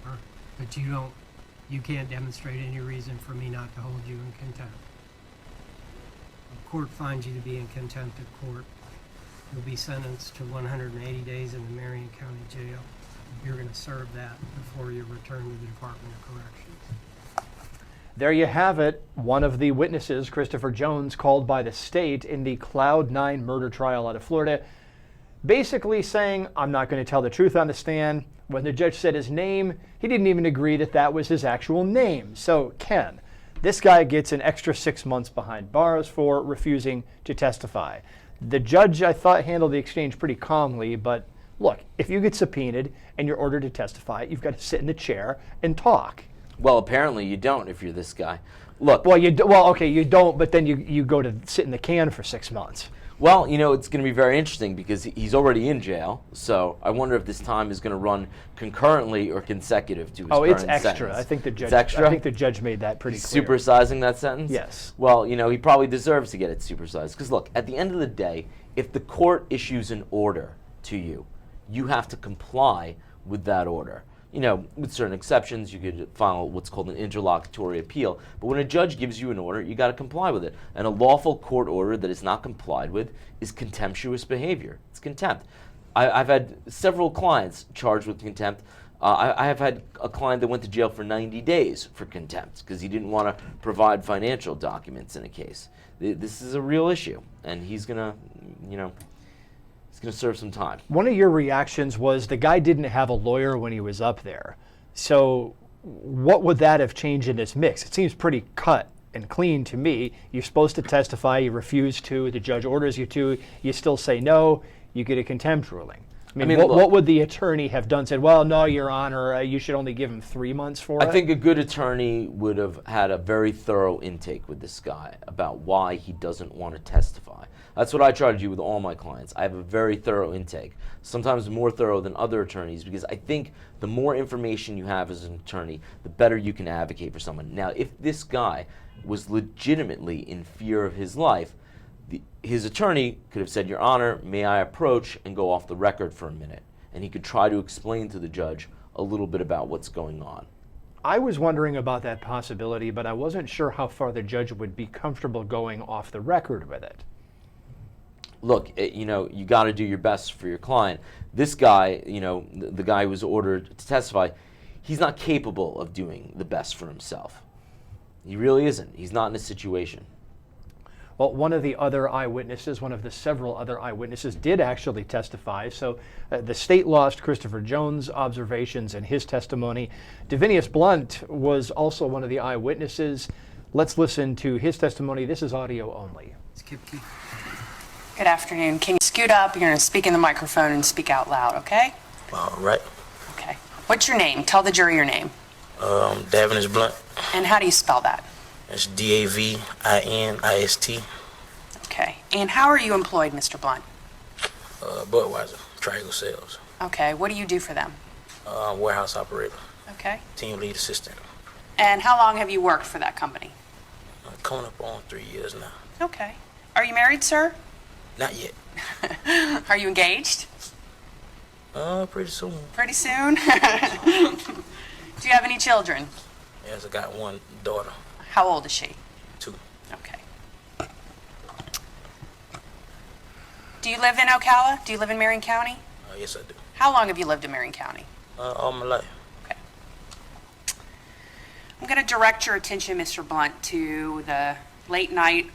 All right. But you can't demonstrate any reason for me not to hold you in contempt. The court finds you to be in contempt of court. You'll be sentenced to 180 days in the Marion County Jail. You're going to serve that before you return to the Department of Corrections. There you have it. One of the witnesses, Christopher Jones, called by the state in the Cloud 9 murder trial out of Florida, basically saying, I'm not going to tell the truth on the stand. When the judge said his name, he didn't even agree that that was his actual name. So, Ken, this guy gets an extra 6 months behind bars for refusing to testify. The judge, I thought, handled the exchange pretty calmly, but look, if you get subpoenaed and you're ordered to testify, you've got to sit in the chair and talk. Well, apparently you don't if you're this guy. Look. Well, you don't, but then you go to sit in the can for 6 months. Well, you know, it's going to be very interesting because he's already in jail. So I wonder if this time is going to run concurrently or consecutive to his Oh, it's current extra. sentence. I think the judge. It's extra? I think the judge made that pretty He's clear. supersizing that sentence? Yes. Well, you know, he probably deserves to get it supersized. Because look, at the end of the day, if the court issues an order to you, you have to comply with that order. You know, with certain exceptions, you could file what's called an interlocutory appeal. But when a judge gives you an order, you got to comply with it. And a lawful court order that is not complied with is contemptuous behavior. It's contempt. I've had several clients charged with contempt. I have had a client that went to jail for 90 days for contempt because he didn't want to provide financial documents in a case. This is a real issue, and he's gonna, you know, he's gonna serve some time. One of your reactions was the guy didn't have a lawyer when he was up there. So what would that have changed in this mix? It seems pretty cut and clean to me. You're supposed to testify, you refuse to, the judge orders you to, you still say no, you get a contempt ruling. I mean, look, what would the attorney have done? Said, well, no, Your Honor, you should only give him 3 months for it? I think a good attorney would have had a very thorough intake with this guy about why he doesn't want to testify. That's what I try to do with all my clients. I have a very thorough intake, sometimes more thorough than other attorneys, because I think the more information you have as an attorney, the better you can advocate for someone. Now, if this guy was legitimately in fear of his life, his attorney could have said, Your Honor, may I approach and go off the record for a minute? And he could try to explain to the judge a little bit about what's going on. I was wondering about that possibility, but I wasn't sure how far the judge would be comfortable going off the record with it. Look, you know, you got to do your best for your client. This guy, you know, the guy who was ordered to testify, he's not capable of doing the best for himself. He really isn't. He's not in a situation. Well, one of the other eyewitnesses, one of the several other eyewitnesses, did actually testify. So the state lost Christopher Jones' observations and his testimony. Davinius Blunt was also one of the eyewitnesses. Let's listen to his testimony. This is audio only. Good afternoon. Can you scoot up? You're going to speak in the microphone and speak out loud, okay? All right. Okay. What's your name? Tell the jury your name. Davinius Blunt. And how do you spell that? That's Davinist. Okay. And how are you employed, Mr. Blunt? Budweiser, Triangle Sales. Okay. What do you do for them? Warehouse operator, Okay. team lead assistant. And how long have you worked for that company? Coming up on 3 years now. Okay. Are you married, sir? Not yet. Are you engaged? Pretty soon. Pretty soon? Do you have any children? Yes, I got one daughter, How old is she? 2. Okay. Do you live in Ocala? Do you live in Marion County? Yes, I do. How long have you lived in Marion County? All my life. Okay. I'm going to direct your attention, Mr. Blunt, to the late night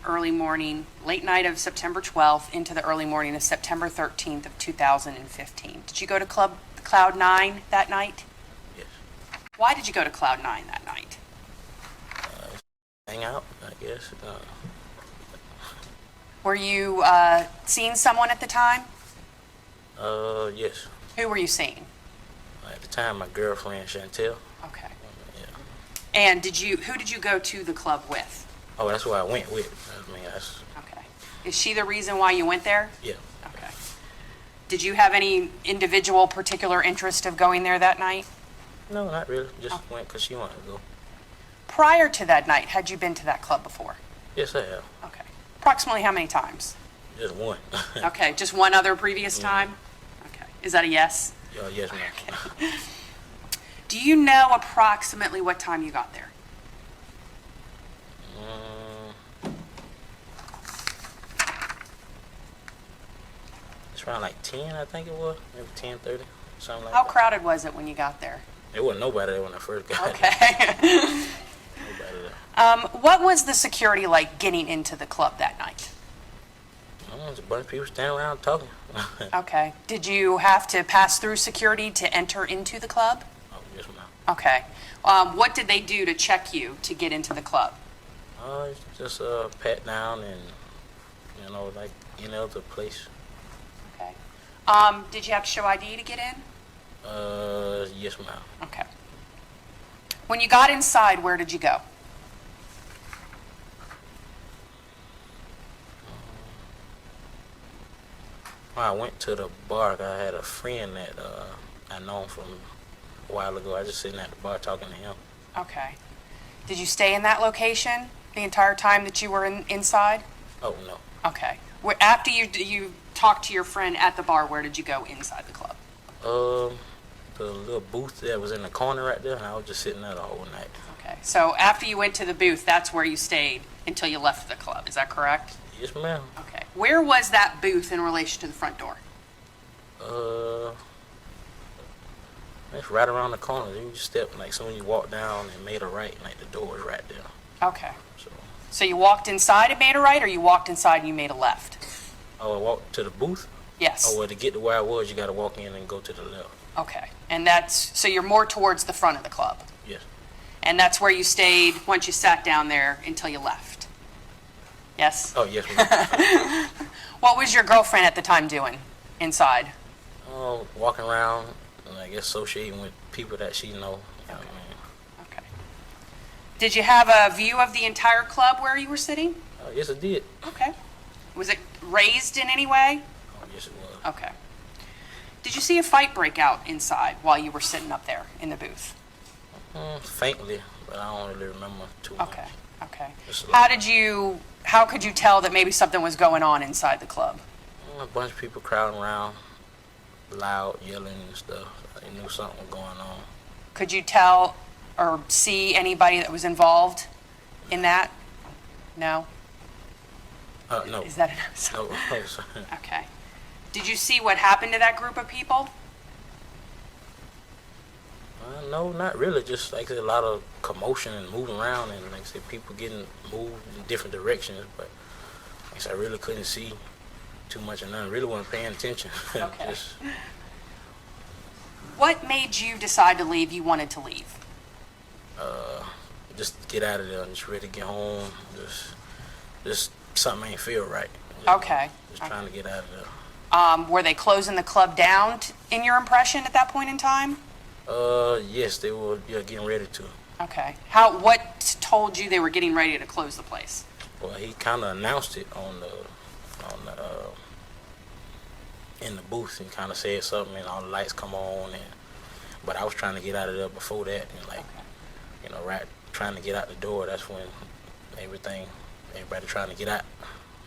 of September 12th into the early morning of September 13th of 2015. Did you go to Club Cloud 9 that night? Yes. Why did you go to Cloud 9 that night? Hang out, I guess. Were you seeing someone at the time? Yes. Who were you seeing? At the time, my girlfriend, Chantel. Okay. Yeah. And who did you go to the club with? Oh, that's who I went with. I mean, that's, Okay. Is she the reason why you went there? yeah. Okay. Did you have any individual particular interest of going there that night? No, not really. Just went because she wanted to go. Prior to that night, had you been to that club before? Yes, I have. Okay. Approximately how many times? Just one. Okay, just one other previous time? Okay. Is that a yes? Yes, ma'am. Okay. Do you know approximately what time you got there? It's around like 10, I think it was. Maybe 10:30, something like How that. crowded was it when you got there? There wasn't nobody there when I first got there. Okay. Nobody there. What was the security like getting into the club that night? There's a bunch of people standing around talking. Okay. Did you have to pass through security to enter into the club? Oh, yes, ma'am. Okay. What did they do to check you to get into the club? It's just pat down and, like any other place. Okay. Did you have to show ID to get in? Yes, ma'am. Okay. When you got inside, where did you go? When I went to the bar, I had a friend that I known from a while ago. I was just sitting at the bar talking to him. Okay. Did you stay in that location the entire time that you were inside? Oh, no. Okay. After you talked to your friend at the bar, where did you go inside the club? The little booth that was in the corner right there, and I was just sitting there the whole night. Okay. So after you went to the booth, that's where you stayed until you left the club. Is that correct? Yes, ma'am. Okay. Where was that booth in relation to the front door? It's right around the corner. You just step, like, so when you walk down and made a right, like, the door is right there. Okay. So, So you walked inside and made a right, or you walked inside and you made a left? I walked to the booth. Yes. Oh, well, to get to where I was, you got to walk in and go to the left. Okay. And so you're more towards the front of the club? Yes. And that's where you stayed once you sat down there until you left? Yes? Oh, yes, ma'am. What was your girlfriend at the time doing inside? Walking around and I guess associating with people that she know. You know what I mean? Okay. Did you have a view of the entire club where you were sitting? Yes, it did. Okay. Was it raised in any way? Oh, yes, it was. Okay. Did you see a fight break out inside while you were sitting up there in the booth? Faintly, but I don't really remember too much. Okay. Okay. Just a lot. How could you tell that maybe something was going on inside the club? A bunch of people crowding around, loud, yelling and stuff. They knew something was going on. Could you tell or see anybody that was involved in that? No? No. Is that enough? No, no, sorry. Okay. Did you see what happened to that group of people? No, not really. Just like a lot of commotion and moving around, and like I said, people getting moved in different directions. But like I said, I really couldn't see too much of none. Really wasn't paying attention. Okay. Just, What made you decide to leave? You wanted to leave? just get out of there. Just ready to get home. Just something ain't feel right. Okay. Just trying to get out of there. Were they closing the club down in your impression at that point in time? Yes, they were getting ready to. Okay. What told you they were getting ready to close the place? Well, he kind of announced it on the in the booth and kind of said something, and all the lights come on. But I was trying to get out of there before that, and right trying to get out the door. That's when everybody trying to get out.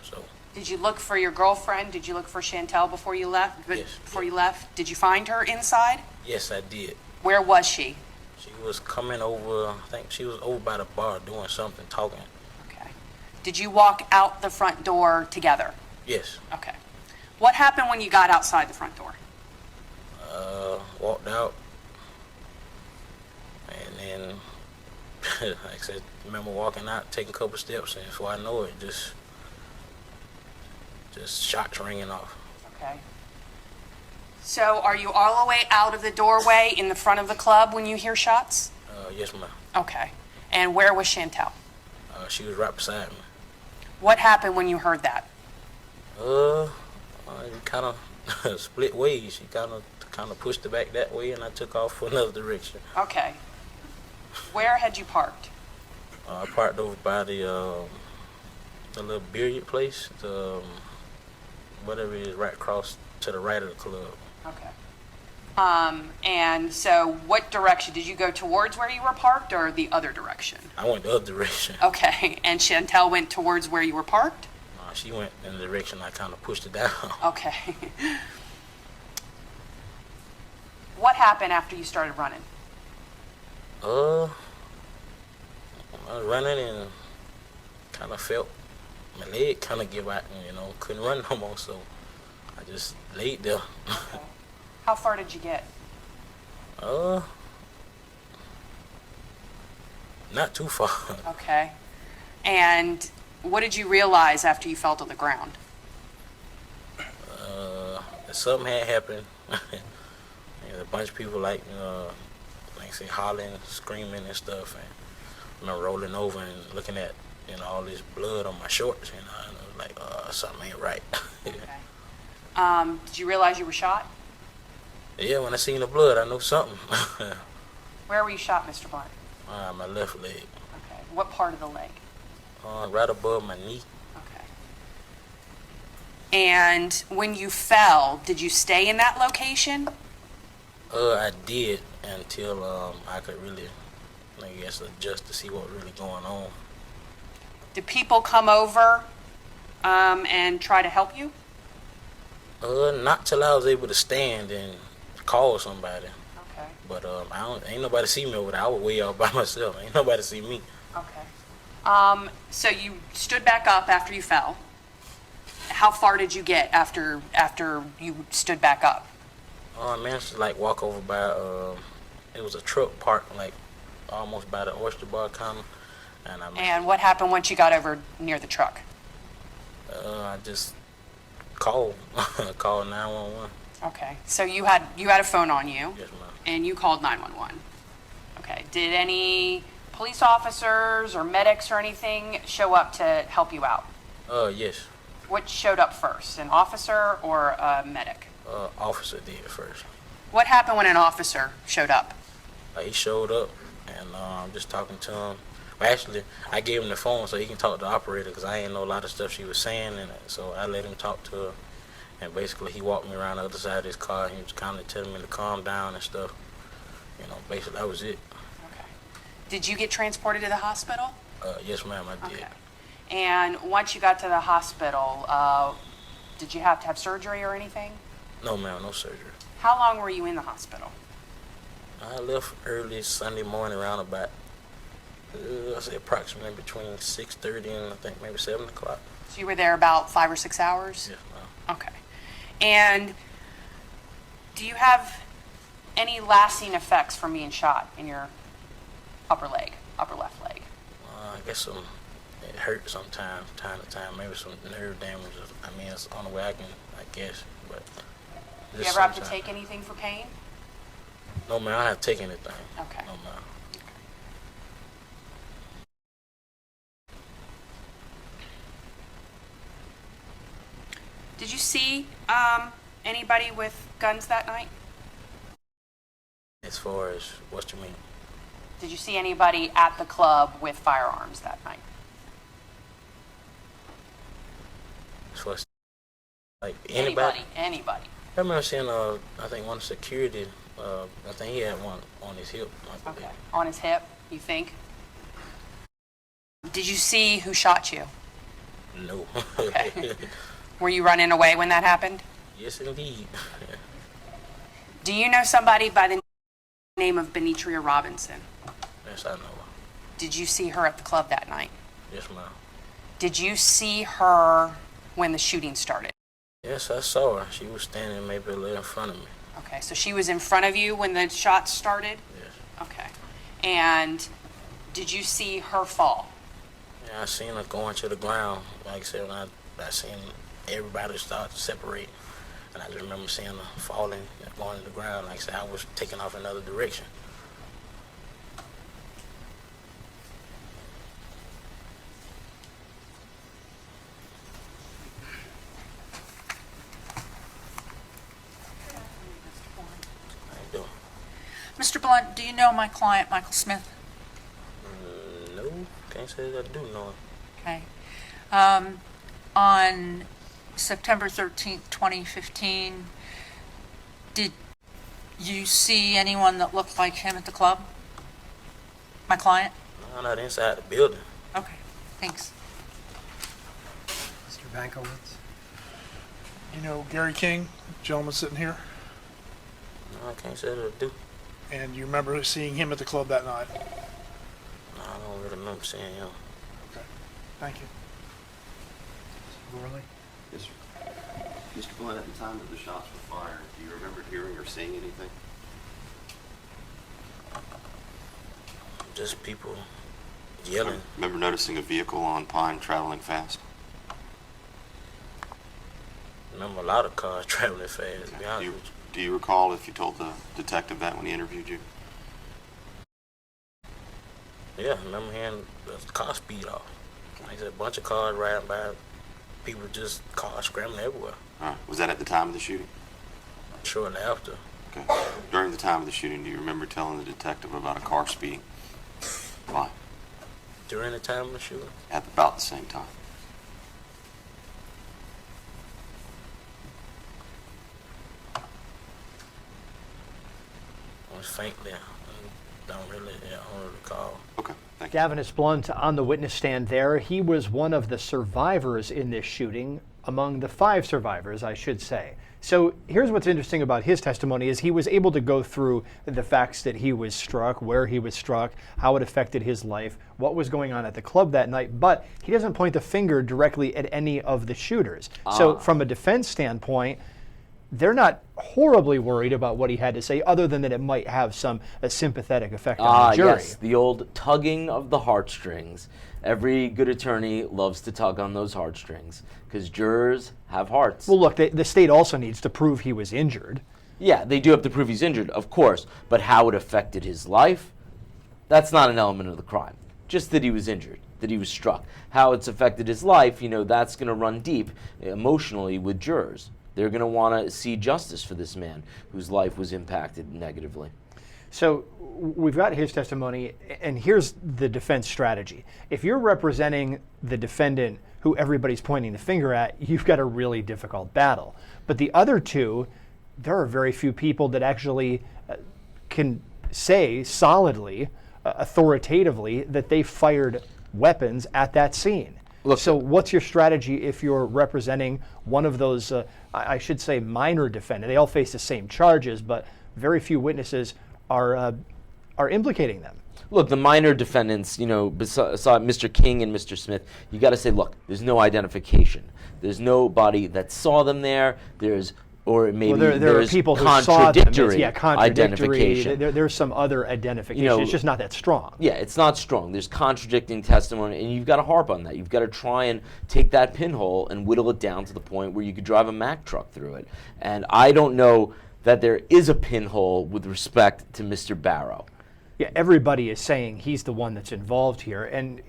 So. Did you look for your girlfriend? Did you look for Chantel before you left? Yes. Before you left, did you find her inside? Yes, I did. Where was she? She was coming over. I think she was over by the bar doing something, talking. Okay. Did you walk out the front door together? Yes. Okay. What happened when you got outside the front door? Walked out, and then, like I said, remember walking out, taking a couple steps, and before I know it, just shots ringing off. Okay. So are you all the way out of the doorway in the front of the club when you hear shots? Yes, ma'am. Okay. And where was Chantel? She was right beside me. What happened when you heard that? Kind of split ways. She kind of pushed it back that way, and I took off for another direction. Okay. Where had you parked? I parked over by the little billiard place, whatever it is, right across to the right of the club. Okay. And so what direction? Did you go towards where you were parked or the other direction? I went the other direction. Okay. And Chantel went towards where you were parked? She went in the direction I kind of pushed it down. Okay. What happened after you started running? I was running and kind of felt my leg kind of give out and, couldn't run no more, so I just laid there. Okay. How far did you get? Not too far. Okay. And what did you realize after you fell to the ground? Something had happened. A bunch of people like I say, hollering, screaming and stuff, and I remember rolling over and looking at all this blood on my shorts, and I was like, something ain't right. Okay. Did you realize you were shot? Yeah, when I seen the blood, I knew something. Where were you shot, Mr. Blunt? My left leg. Okay. What part of the leg? Right above my knee. Okay. And when you fell, did you stay in that location? I did until I could really, I guess, adjust to see what was really going on. Did people come over and try to help you? Not till I was able to stand and call somebody. Okay. But ain't nobody see me over there. I was way out by myself. Ain't nobody see me. Okay. So you stood back up after you fell. How far did you get after you stood back up? I managed to like walk over by it was a truck parked like almost by the oyster bar counter, and And what happened once you got over near the truck? I just called called 911. Okay. So you had a phone on you. Yes, ma'am. And you called 911. Okay. Did any police officers or medics or anything show up to help you out? Yes. Which showed up first, an officer or a medic? Officer did first. What happened when an officer showed up? He showed up, and I'm just talking to him. Well, actually, I gave him the phone so he can talk to the operator because I ain't know a lot of stuff she was saying, and so I let him talk to her. And basically, he walked me around the other side of his car. He was kind of telling me to calm down and stuff. You know, basically, that was it. Okay. Did you get transported to the hospital? Yes, ma'am, I did. Okay. And once you got to the hospital, did you have to have surgery or anything? No, ma'am, no surgery. How long were you in the hospital? I left early Sunday morning around about, I say approximately between 6:30 and I think maybe 7 o'clock. So you were there about 5 or 6 hours? Yes, ma'am. Okay. And do you have any lasting effects from being shot in your upper left leg? I guess it hurts sometimes, time to time, maybe some nerve damage. I mean, it's on the way I guess, but. Do you ever have to take anything for pain? No, man, I don't have to take anything. Okay. No, man. Did you see anybody with guns that night? As far as what you mean? Did you see anybody at the club with firearms that night? As far as like anybody? Anybody. I remember seeing I think one security. I think he had one on his hip. I believe. Okay. On his hip, you think? Did you see who shot you? No. Okay. Were you running away when that happened? Yes, indeed. Do you know somebody by the name of Benitria Robinson? Yes, I know. Did you see her at the club that night? Yes, ma'am. Did you see her when the shooting started? Yes, I saw her. She was standing maybe a little in front of me. Okay, so she was in front of you when the shots started? Yes. Okay. And did you see her fall? Yeah, I seen her going to the ground. Like I said, when I seen everybody start to separate. And I just remember seeing her falling and going to the ground. Like I said, I was taking off another direction. How you doing? Mr. Blunt, do you know my client, Michael Smith? No, can't say that I do know him. Okay. On September 13th, 2015, did you see anyone that looked like him at the club? My client? No, not inside the building. Okay, thanks. Mr. Bankowitz? You know Gary King, gentleman sitting here, No, I can't say that I do. and you remember seeing him at the club that night? No, I don't really remember seeing him. Okay, thank you. Mr. Gorley? Yes, sir. Mr. Blunt, at the time that the shots were fired, do you remember hearing or seeing anything? Just people yelling. Remember noticing a vehicle on Pine traveling fast? Remember a lot of cars traveling fast, to be Do honest you, with you. do you recall if you told the detective that when he interviewed you? Yeah, I remember hearing the car speed off. Like I said, a bunch of cars riding by, people just cars scrambling everywhere. All right. Was that at the time of the shooting? Shortly after. Okay. During the time of the shooting, do you remember telling the detective about a car speeding by During the time of the shooting? at about the same time? faintly. Don't really recall. Okay, thank you. Davenus Blunt on the witness stand there. He was one of the survivors in this shooting, among the 5 survivors, I should say. So here's what's interesting about his testimony is he was able to go through the facts that he was struck, where he was struck, how it affected his life, what was going on at the club that night, but he doesn't point the finger directly at any of the shooters. So from a defense standpoint, they're not horribly worried about what he had to say, other than that it might have a sympathetic effect on the jury. Yes, the old tugging of the heartstrings. Every good attorney loves to tug on those heartstrings because jurors have hearts. Well, look, the state also needs to prove he was injured. Yeah, they do have to prove he's injured, of course, but how it affected his life, that's not an element of the crime. Just that he was injured, that he was struck. How it's affected his life, that's going to run deep emotionally with jurors. They're going to want to see justice for this man whose life was impacted negatively. So we've got his testimony, and here's the defense strategy. If you're representing the defendant who everybody's pointing the finger at, you've got a really difficult battle. But the other 2, there are very few people that actually can say solidly, authoritatively, that they fired weapons at that scene. Look, so what's your strategy if you're representing one of those, I should say, minor defendants? They all face the same charges, but very few witnesses are implicating them. Look, the minor defendants, besides Mr. King and Mr. Smith, you got to say, look, there's no identification. There's nobody that saw them there. Or maybe there are people who saw them. Identification. There's some other identification. It's just not that strong. Yeah, it's not strong. There's contradicting testimony, and you've got to harp on that. You've got to try and take that pinhole and whittle it down to the point where you could drive a Mack truck through it. And I don't know that there is a pinhole with respect to Mr. Barrow. Yeah, everybody is saying he's the one that's involved here. And,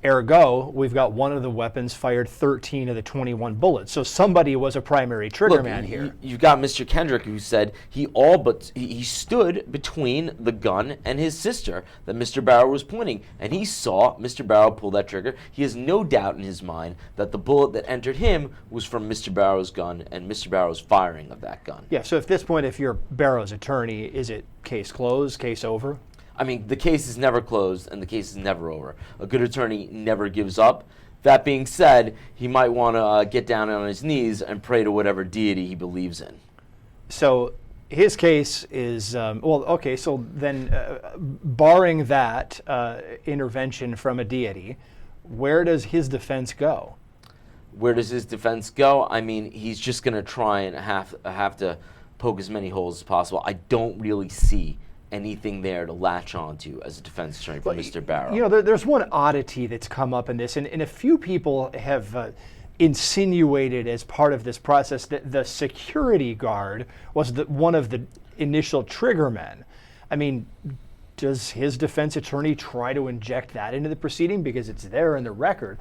ergo, we've got one of the weapons fired 13 of the 21 bullets. So somebody was a primary trigger man here. You've got Mr. Kendrick who said he stood between the gun and his sister that Mr. Barrow was pointing. And he saw Mr. Barrow pull that trigger. He has no doubt in his mind that the bullet that entered him was from Mr. Barrow's gun and Mr. Barrow's firing of that gun. Yeah, so at this point, if you're Barrow's attorney, is it case closed, case over? I mean, the case is never closed and the case is never over. A good attorney never gives up. That being said, he might want to get down on his knees and pray to whatever deity he believes in. So his case is, so then barring that intervention from a deity, where does his defense go? Where does his defense go? I mean, he's just going to try and have to poke as many holes as possible. I don't really see anything there to latch onto as a defense attorney for Mr. Barrow. There's one oddity that's come up in this, and a few people have insinuated as part of this process that the security guard was one of the initial trigger men. I mean, does his defense attorney try to inject that into the proceeding? Because it's there in the record.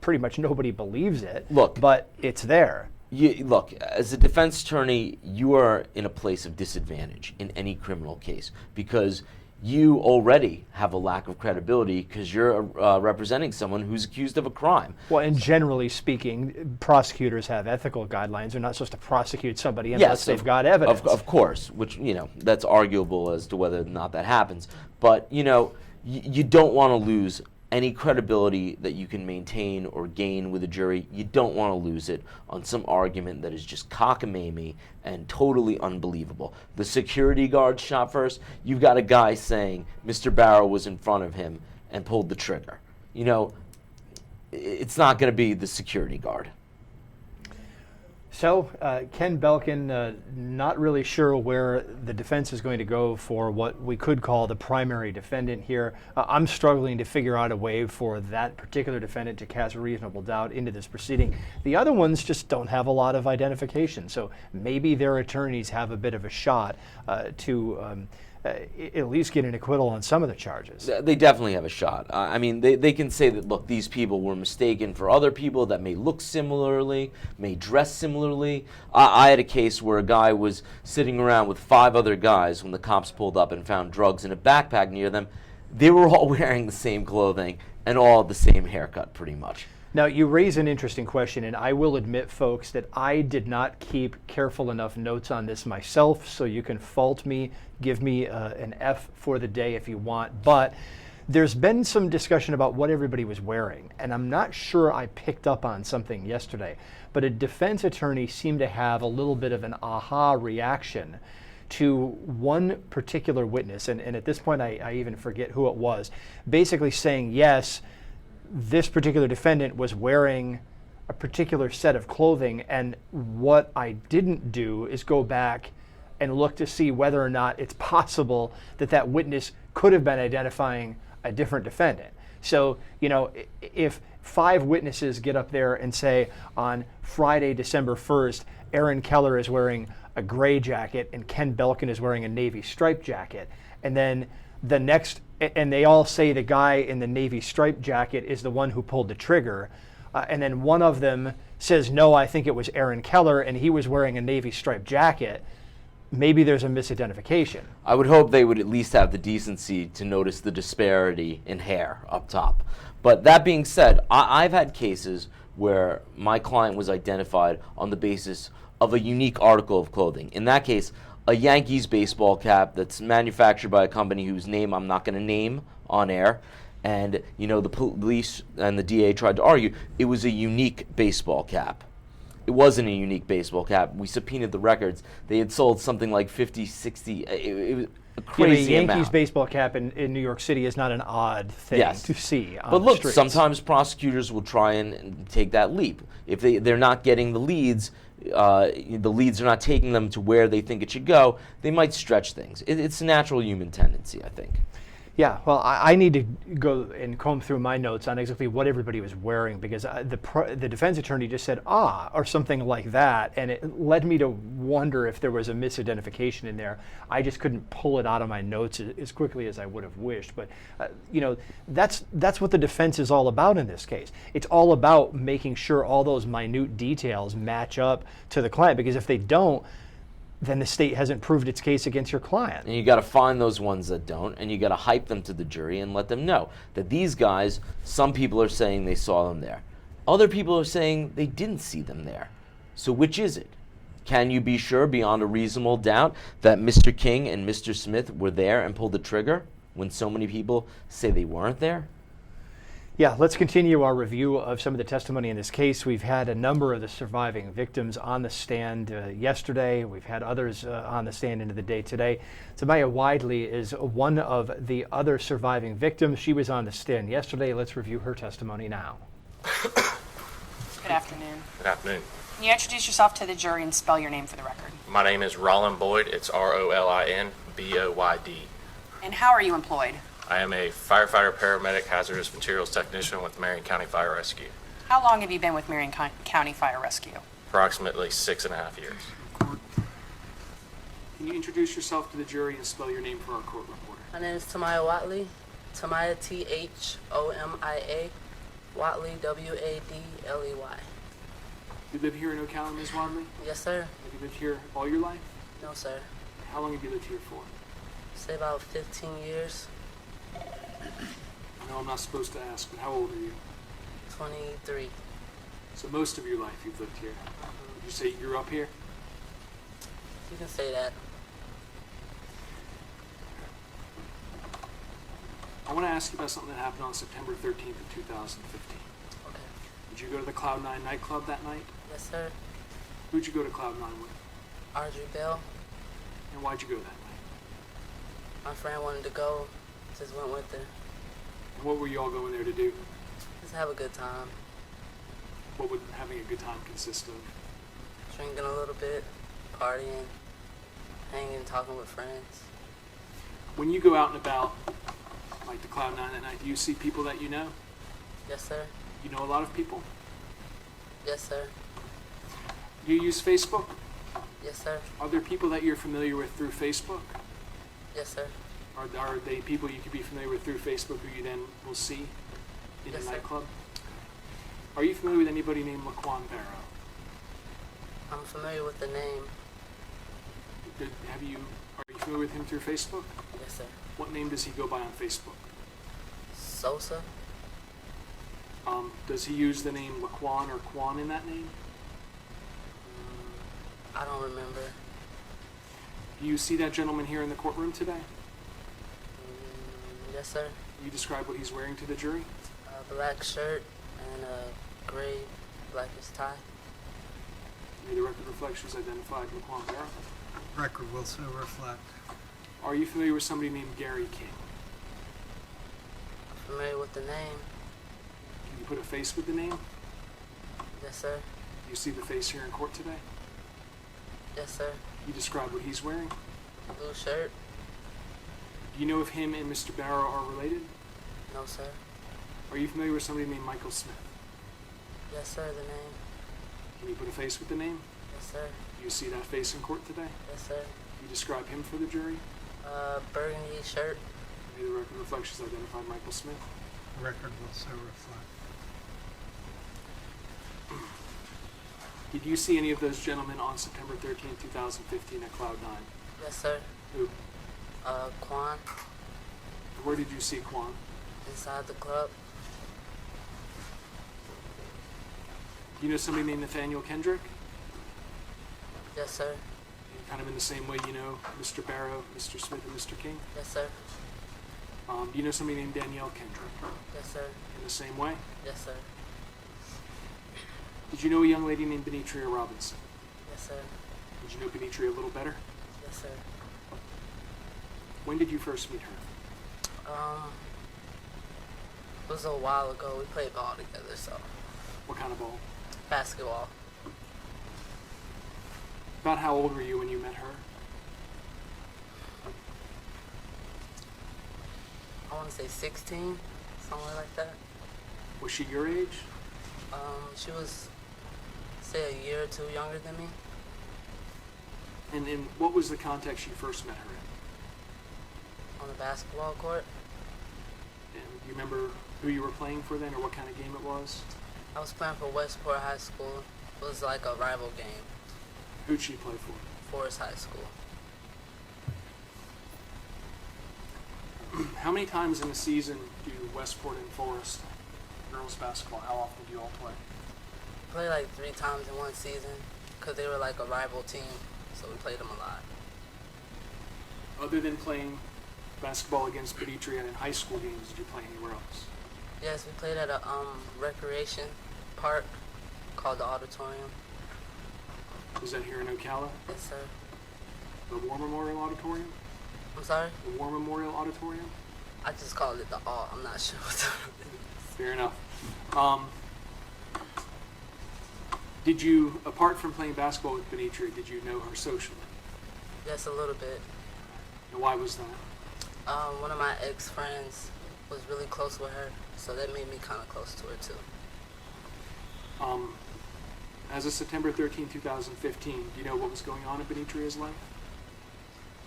Pretty much nobody believes it, but it's there. Look, as a defense attorney, you are in a place of disadvantage in any criminal case because you already have a lack of credibility because you're representing someone who's accused of a crime. Well, and generally speaking, prosecutors have ethical guidelines. They're not supposed to prosecute somebody unless they've got evidence. Of course, which, that's arguable as to whether or not that happens. But, you don't want to lose any credibility that you can maintain or gain with a jury. You don't want to lose it on some argument that is just cockamamie and totally unbelievable. The security guard shot first. You've got a guy saying Mr. Barrow was in front of him and pulled the trigger. It's not going to be the security guard. So, Ken Belkin, not really sure where the defense is going to go for what we could call the primary defendant here. I'm struggling to figure out a way for that particular defendant to cast reasonable doubt into this proceeding. The other ones just don't have a lot of identification, so maybe their attorneys have a bit of a shot to at least get an acquittal on some of the charges. They definitely have a shot. I mean, they can say that, look, these people were mistaken for other people that may look similarly, may dress similarly. I had a case where a guy was sitting around with 5 other guys when the cops pulled up and found drugs in a backpack near them. They were all wearing the same clothing and all the same haircut, pretty much. Now, you raise an interesting question, and I will admit, folks, that I did not keep careful enough notes on this myself, so you can fault me, give me an F for the day if you want, but there's been some discussion about what everybody was wearing, and I'm not sure I picked up on something yesterday, but a defense attorney seemed to have a little bit of an aha reaction to one particular witness, and at this point I even forget who it was, basically saying, yes, this particular defendant was wearing a particular set of clothing, and what I didn't do is go back and look to see whether or not it's possible that that witness could have been identifying a different defendant. So, you know, if 5 witnesses get up there and say on Friday, December 1st, Aaron Keller is wearing a gray jacket and Ken Belkin is wearing a navy striped jacket, and then the next, and they all say the guy in the navy striped jacket is the one who pulled the trigger, and then one of them says, no, I think it was Aaron Keller and he was wearing a navy striped jacket, maybe there's a misidentification. I would hope they would at least have the decency to notice the disparity in hair up top. But that being said, I've had cases where my client was identified on the basis of a unique article of clothing. In that case, a Yankees baseball cap that's manufactured by a company whose name I'm not going to name on air. And, you know, the police and the DA tried to argue it was a unique baseball cap. It wasn't a unique baseball cap. We subpoenaed the records. They had sold something like 50, 60. It was a crazy Yankees amount. baseball cap in New York City is not an odd thing to see on But the look, streets. sometimes prosecutors will try and take that leap. If they're not getting the leads are not taking them to where they think it should go, they might stretch things. It's a natural human tendency, I think. Yeah, well, I need to go and comb through my notes on exactly what everybody was wearing, because the defense attorney just said, or something like that, and it led me to wonder if there was a misidentification in there. I just couldn't pull it out of my notes as quickly as I would have wished. But, you know, that's what the defense is all about in this case. It's all about making sure all those minute details match up to the client, because if they don't, then the state hasn't proved its case against your client. And you got to find those ones that don't, and you got to hype them to the jury and let them know that these guys, some people are saying they saw them there. Other people are saying they didn't see them there. So which is it? Can you be sure beyond a reasonable doubt that Mr. King and Mr. Smith were there and pulled the trigger when so many people say they weren't there? Yeah, let's continue our review of some of the testimony in this case. We've had a number of the surviving victims on the stand yesterday. We've had others on the stand into the day today. Tamaya Widely is one of the other surviving victims. She was on the stand yesterday. Let's review her testimony now. Good afternoon. Good afternoon. Can you introduce yourself to the jury and spell your name for the record? My name is Rollin Boyd. It's ROLIN BOYD. And how are you employed? I am a firefighter, paramedic, hazardous materials technician with Marion County Fire Rescue. How long have you been with Marion County Fire Rescue? Approximately 6.5 years. Can you introduce yourself to the jury and spell your name for our court reporter? My name is Tamaya Watley. Tamaya, THOMIA. Watley, WADLEY. You live here in Ocala, Ms. Wadley? Yes, sir. Have you lived here all your life? No, sir. How long have you lived here for? Say about 15 years. I know I'm not supposed to ask, but how old are you? 23. So most of your life you've lived here. Would you say you grew up here? You can say that. I want to ask you about something that happened on September 13th of 2015. Okay. Did you go to the Cloud 9 nightclub that night? Yes, sir. Who'd you go to Cloud 9 with? Audrey Bell. And why'd you go that night? My friend wanted to go. Just went with her. And what were you all going there to do? Just have a good time. What would having a good time consist of? Drinking a little bit, partying, hanging, talking with friends. When you go out and about, like the Cloud 9 that night, do you see people that you know? Yes, sir. You know a lot of people? Yes, sir. Do you use Facebook? Yes, sir. Are there people that you're familiar with through Facebook? Yes, sir. Are they people you could be familiar with through Facebook who you then will see in Yes, a sir. nightclub? Are you familiar with anybody named Laquan Barrow? I'm familiar with the name. Are you familiar with him through Facebook? Yes, sir. What name does he go by on Facebook? Sosa. Does he use the name Laquan or Quan in that name? I don't remember. Do you see that gentleman here in the courtroom today? Yes, sir. You describe what he's wearing to the jury? A black shirt and a gray blackish tie. May the record reflect she's identified Laquan Barrow. Record will so reflect. Are you familiar with somebody named Gary King? Familiar with the name? Can you put a face with the name? Yes, sir. Do you see the face here in court today? Yes, sir. You describe what he's wearing? Blue shirt? Do you know if him and Mr. Barrow are related? No, sir. Are you familiar with somebody named Michael Smith? Yes, sir, the name. Can you put a face with the name? Yes, sir. Do you see that face in court today? Yes, sir. You describe him for the jury? Burgundy shirt. May the record reflect she's identified Michael Smith. Record will so reflect. Did you see any of those gentlemen on September 13, 2015 at Cloud 9? Yes, sir. Who? Quan. Where did you see Quan? Inside the club. Do you know somebody named Nathaniel Kendrick? Yes, sir. Kind of in the same way you know Mr. Barrow, Mr. Smith, and Mr. King? Yes, sir. Do you know somebody named Danielle Kendrick? Yes, sir. In the same way? Yes, sir. Did you know a young lady named Benitria Robinson? Yes, sir. Did you know Benitria a little better? Yes, sir. When did you first meet her? It was a while ago. We played ball together, so. What kind of ball? Basketball. About how old were you when you met her? I want to say 16, somewhere like that. Was she your age? She was, say, a year or two younger than me. And in what was the context you first met her in? On the basketball court. And do you remember who you were playing for then, or what kind of game it was? I was playing for Westport High School. It was like a rival game. Who'd she play for? Forest High School. How many times in a season do Westport and Forest girls basketball? How often do you all play? Played like 3 times in one season because they were like a rival team, so we played them a lot. Other than playing basketball against Benitria in high school games, did you play anywhere else? Yes, we played at a recreation park called the Auditorium. Was that here in Ocala? Yes, sir. The War Memorial Auditorium? I'm sorry? The War Memorial Auditorium? I just called it the All. I'm not sure what Fair enough. Did you, apart from playing basketball with Benitria, did you know her socially? Yes, a little bit. And why was that? One of my ex-friends was really close with her, so that made me kind of close to her too. As of September 13, 2015, do you know what was going on in Benitria's life?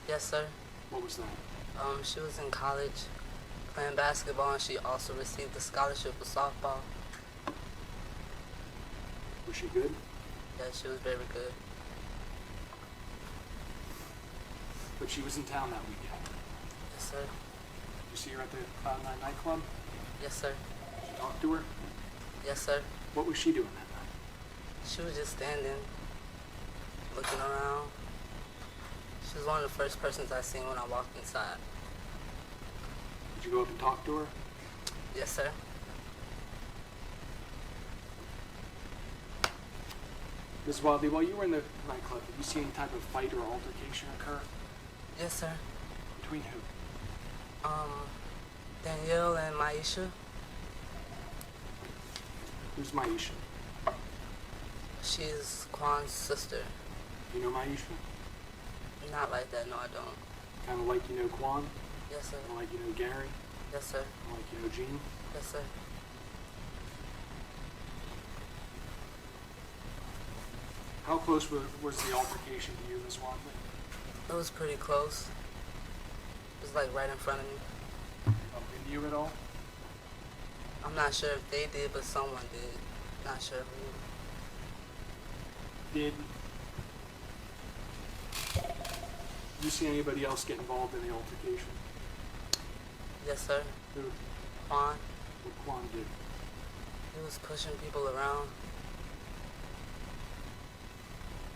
Yes, sir. What was that? She was in college playing basketball, and she also received a scholarship for softball. Was she good? Yeah, she was very good. But she was in town that weekend. Yes, sir. Did you see her at the Cloud 9 nightclub? Yes, sir. Did you talk to her? Yes, sir. What was she doing that night? She was just standing, looking around. She was one of the first persons I seen when I walked inside. Did you go up and talk to her? Yes, sir. Ms. Wadley, while you were in the nightclub, did you see any type of fight or altercation occur? Yes, sir. Between who? Danielle and Maisha. Who's Maisha? She's Quan's sister. You know Maisha? Not like that, no, I don't. Kind of like you know Quan? Yes, sir. Kind of like you know Gary? Yes, sir. Kind of like you know Gene? Yes, sir. How close was the altercation to you, Ms. Wadley? It was pretty close. It was like right in front of me. Into you at all? I'm not sure if they did, but someone did. Not sure who. Did you see anybody else get involved in the altercation? Yes, sir. Who? Quan. What Quan did? He was pushing people around.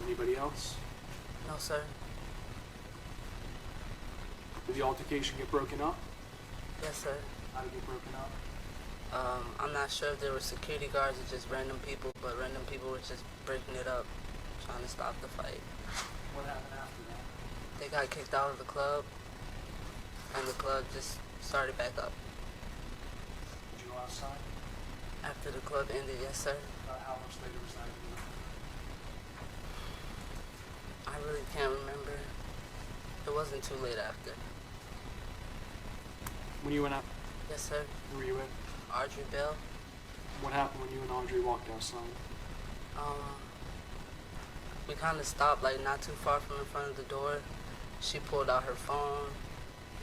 Anybody else? No, sir. Did the altercation get broken up? Yes, sir. How did it get broken up? I'm not sure if there were security guards or just random people, but random people were just breaking it up, trying to stop the fight. What happened after that? They got kicked out of the club, and the club just started back up. Did you go outside? After the club ended, yes, sir. How much later was that? I really can't remember. It wasn't too late after. When you went out, Yes, sir. who were you with? Audrey Bell. What happened when you and Audrey walked outside? We kind of stopped, like, not too far from in front of the door. She pulled out her phone.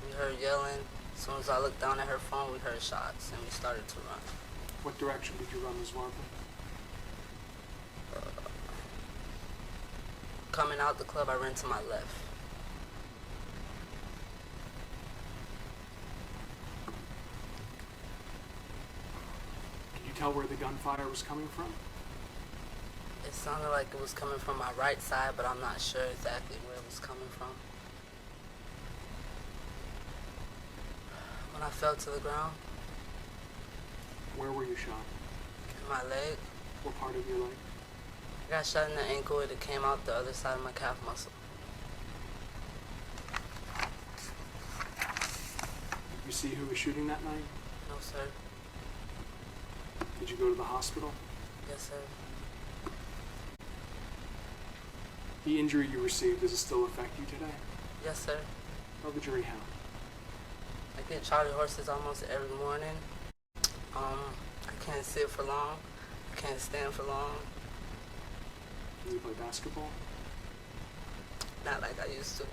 We heard yelling. As soon as I looked down at her phone, we heard shots, and we started to run. What direction did you run, Ms. Martha? Coming out the club, I ran to my left. Can you tell where the gunfire was coming from? It sounded like it was coming from my right side, but I'm not sure exactly where it was coming from. When I fell to the ground, Where were you shot? in my leg, What part of your leg? I got shot in the ankle and it came out the other side of my calf muscle. Did you see who was shooting that night? No, sir. Did you go to the hospital? Yes, sir. The injury you received, does it still affect you today? Yes, sir. Tell the jury how. I get charter horses almost every morning. I can't sit for long. I can't stand for long. Can you play basketball? Not like I used to.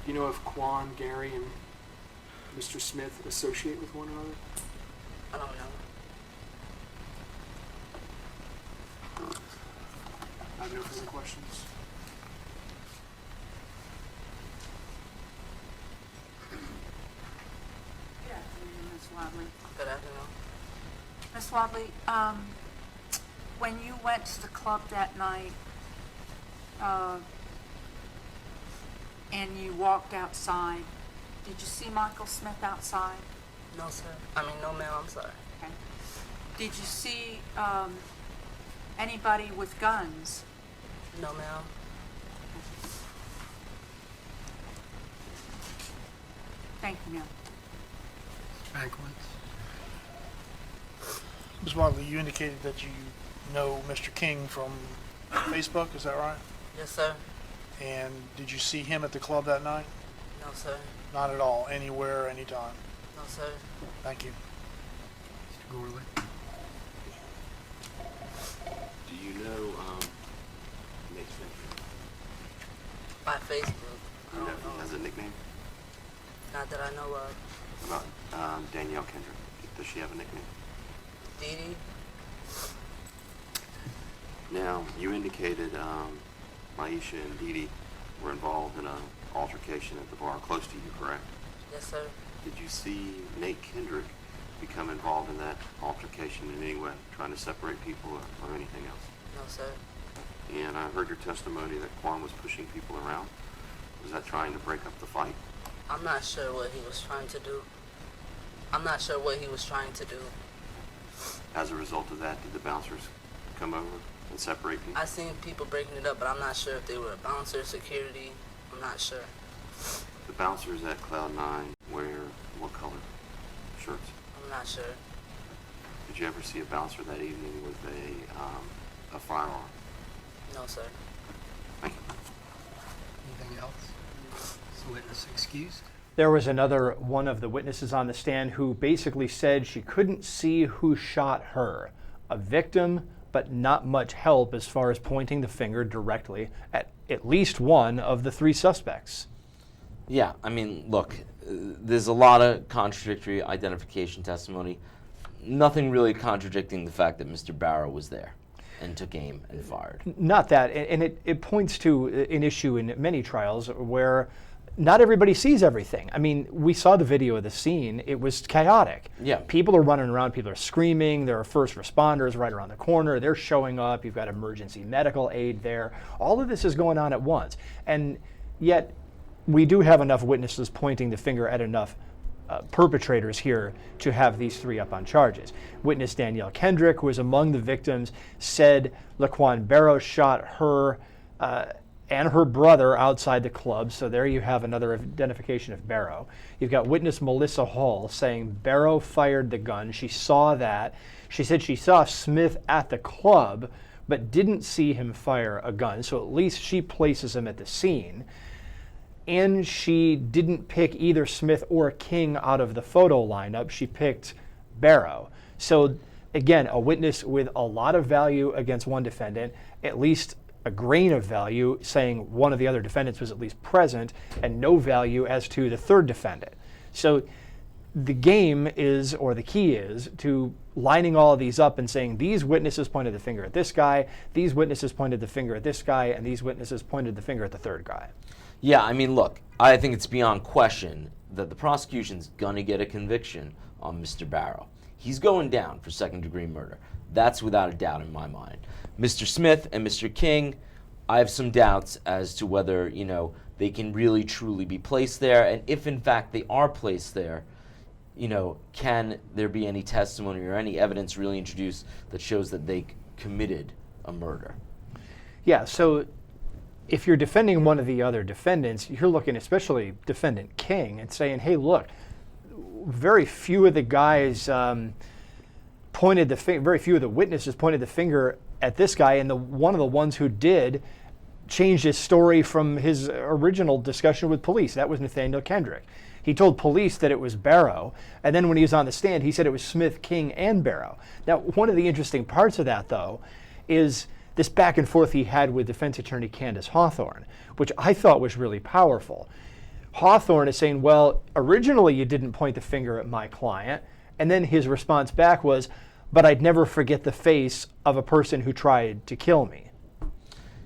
Do you know if Quan, Gary, and Mr. Smith associate with one another? I don't know. I have no further questions. Good afternoon, Ms. Wadley. Good afternoon. Ms. Wadley, when you went to the club that night, and you walked outside, did you see Michael Smith outside? No, sir. No, ma'am, I'm sorry. Okay. Did you see anybody with guns? No, ma'am. Thank you, ma'am. Banquets. Ms. Wadley, you indicated that you know Mr. King from Facebook, is that right? Yes, sir. And did you see him at the club that night? No, sir. Not at all, anywhere, anytime. No, sir. Thank you. Mr. Gorley. Do you know Nick Smith? By Facebook. I You know don't if he know. has a nickname? Not that I know of. About Danielle Kendrick. Does she have a nickname? Dee Dee? Now, you indicated Maisha and Dee Dee were involved in an altercation at the bar close to you, correct? Yes, sir. Did you see Nate Kendrick become involved in that altercation in any way, trying to separate people or anything else? No, sir. And I heard your testimony that Quan was pushing people around. Was that trying to break up the fight? I'm not sure what he was trying to do. I'm not sure what he was trying to do. As a result of that, did the bouncers come over and separate people? I seen people breaking it up, but I'm not sure if they were bouncer, security. I'm not sure. The bouncers at Cloud 9 wear what color shirts? I'm not sure. Did you ever see a bouncer that evening with a firearm? No, sir. Thank you. Anything else? Is the witness excused? There was another one of the witnesses on the stand who basically said she couldn't see who shot her. A victim, but not much help as far as pointing the finger directly at least one of the three suspects. Yeah, look, there's a lot of contradictory identification testimony. Nothing really contradicting the fact that Mr. Barrow was there and took aim and fired. Not that, and it points to an issue in many trials where not everybody sees everything. I mean, we saw the video of the scene. It was chaotic. Yeah. People are running around. People are screaming. There are first responders right around the corner. They're showing up. You've got emergency medical aid there. All of this is going on at once. And yet, we do have enough witnesses pointing the finger at enough perpetrators here to have these 3 up on charges. Witness Danielle Kendrick, who was among the victims, said Laquan Barrow shot her and her brother outside the club. So there you have another identification of Barrow. You've got witness Melissa Hall saying Barrow fired the gun. She saw that. She said she saw Smith at the club, but didn't see him fire a gun. So at least she places him at the scene. And she didn't pick either Smith or King out of the photo lineup. She picked Barrow. So again, a witness with a lot of value against one defendant, at least a grain of value saying one of the other defendants was at least present, and no value as to the third defendant. So the game is, or the key is, to lining all of these up and saying these witnesses pointed the finger at this guy, these witnesses pointed the finger at this guy, and these witnesses pointed the finger at the third guy. Yeah, I mean, look, I think it's beyond question that the prosecution's gonna get a conviction on Mr. Barrow. He's going down for second-degree murder. That's without a doubt in my mind. Mr. Smith and Mr. King, I have some doubts as to whether, they can really truly be placed there, and if in fact they are placed there, can there be any testimony or any evidence really introduced that shows that they committed a murder? Yeah, so if you're defending one of the other defendants, you're looking, especially defendant King, and saying, hey, look, very few of the guys very few of the witnesses pointed the finger at this guy, and one of the ones who did changed his story from his original discussion with police. That was Nathaniel Kendrick. He told police that it was Barrow, and then when he was on the stand, he said it was Smith, King, and Barrow. Now, one of the interesting parts of that, though, is this back and forth he had with defense attorney Candace Hawthorne, which I thought was really powerful. Hawthorne is saying, well, originally you didn't point the finger at my client, and then his response back was, but I'd never forget the face of a person who tried to kill me.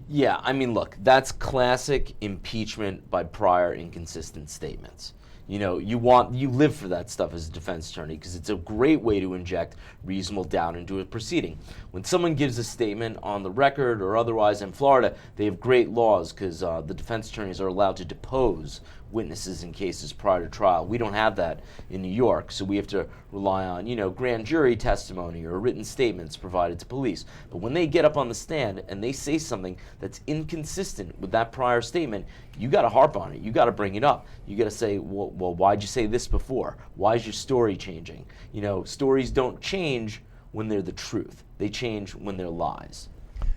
Yeah, I mean, look, that's classic impeachment by prior inconsistent statements. You live for that stuff as a defense attorney because it's a great way to inject reasonable doubt into a proceeding. When someone gives a statement on the record or otherwise in Florida, they have great laws because the defense attorneys are allowed to depose witnesses in cases prior to trial. We don't have that in New York, so we have to rely on, grand jury testimony or written statements provided to police. But when they get up on the stand and they say something that's inconsistent with that prior statement, you got to harp on it. You got to bring it up. You got to say, well, why'd you say this before? Why is your story changing? Stories don't change when they're the truth. They change when they're lies.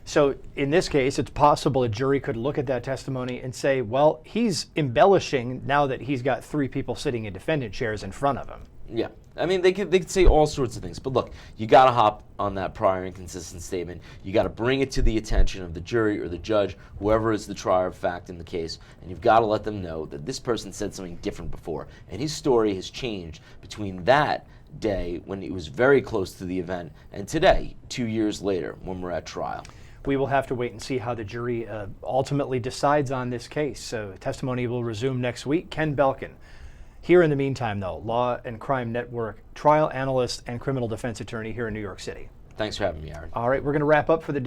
So in this case, it's possible a jury could look at that testimony and say, well, he's embellishing now that he's got 3 people sitting in defendant chairs in front of him. Yeah. I mean, they could say all sorts of things. But look, you got to hop on that prior inconsistent statement. You got to bring it to the attention of the jury or the judge, whoever is the trier of fact in the case, and you've got to let them know that this person said something different before. And his story has changed between that day when he was very close to the event and today, 2 years later, when we're at trial. We will have to wait and see how the jury ultimately decides on this case. So testimony will resume next week. Ken Belkin. Here in the meantime, though, Law and Crime Network trial analyst and criminal defense attorney here in New York City. Thanks for having me, Aaron. All right, we're going to wrap up for the day.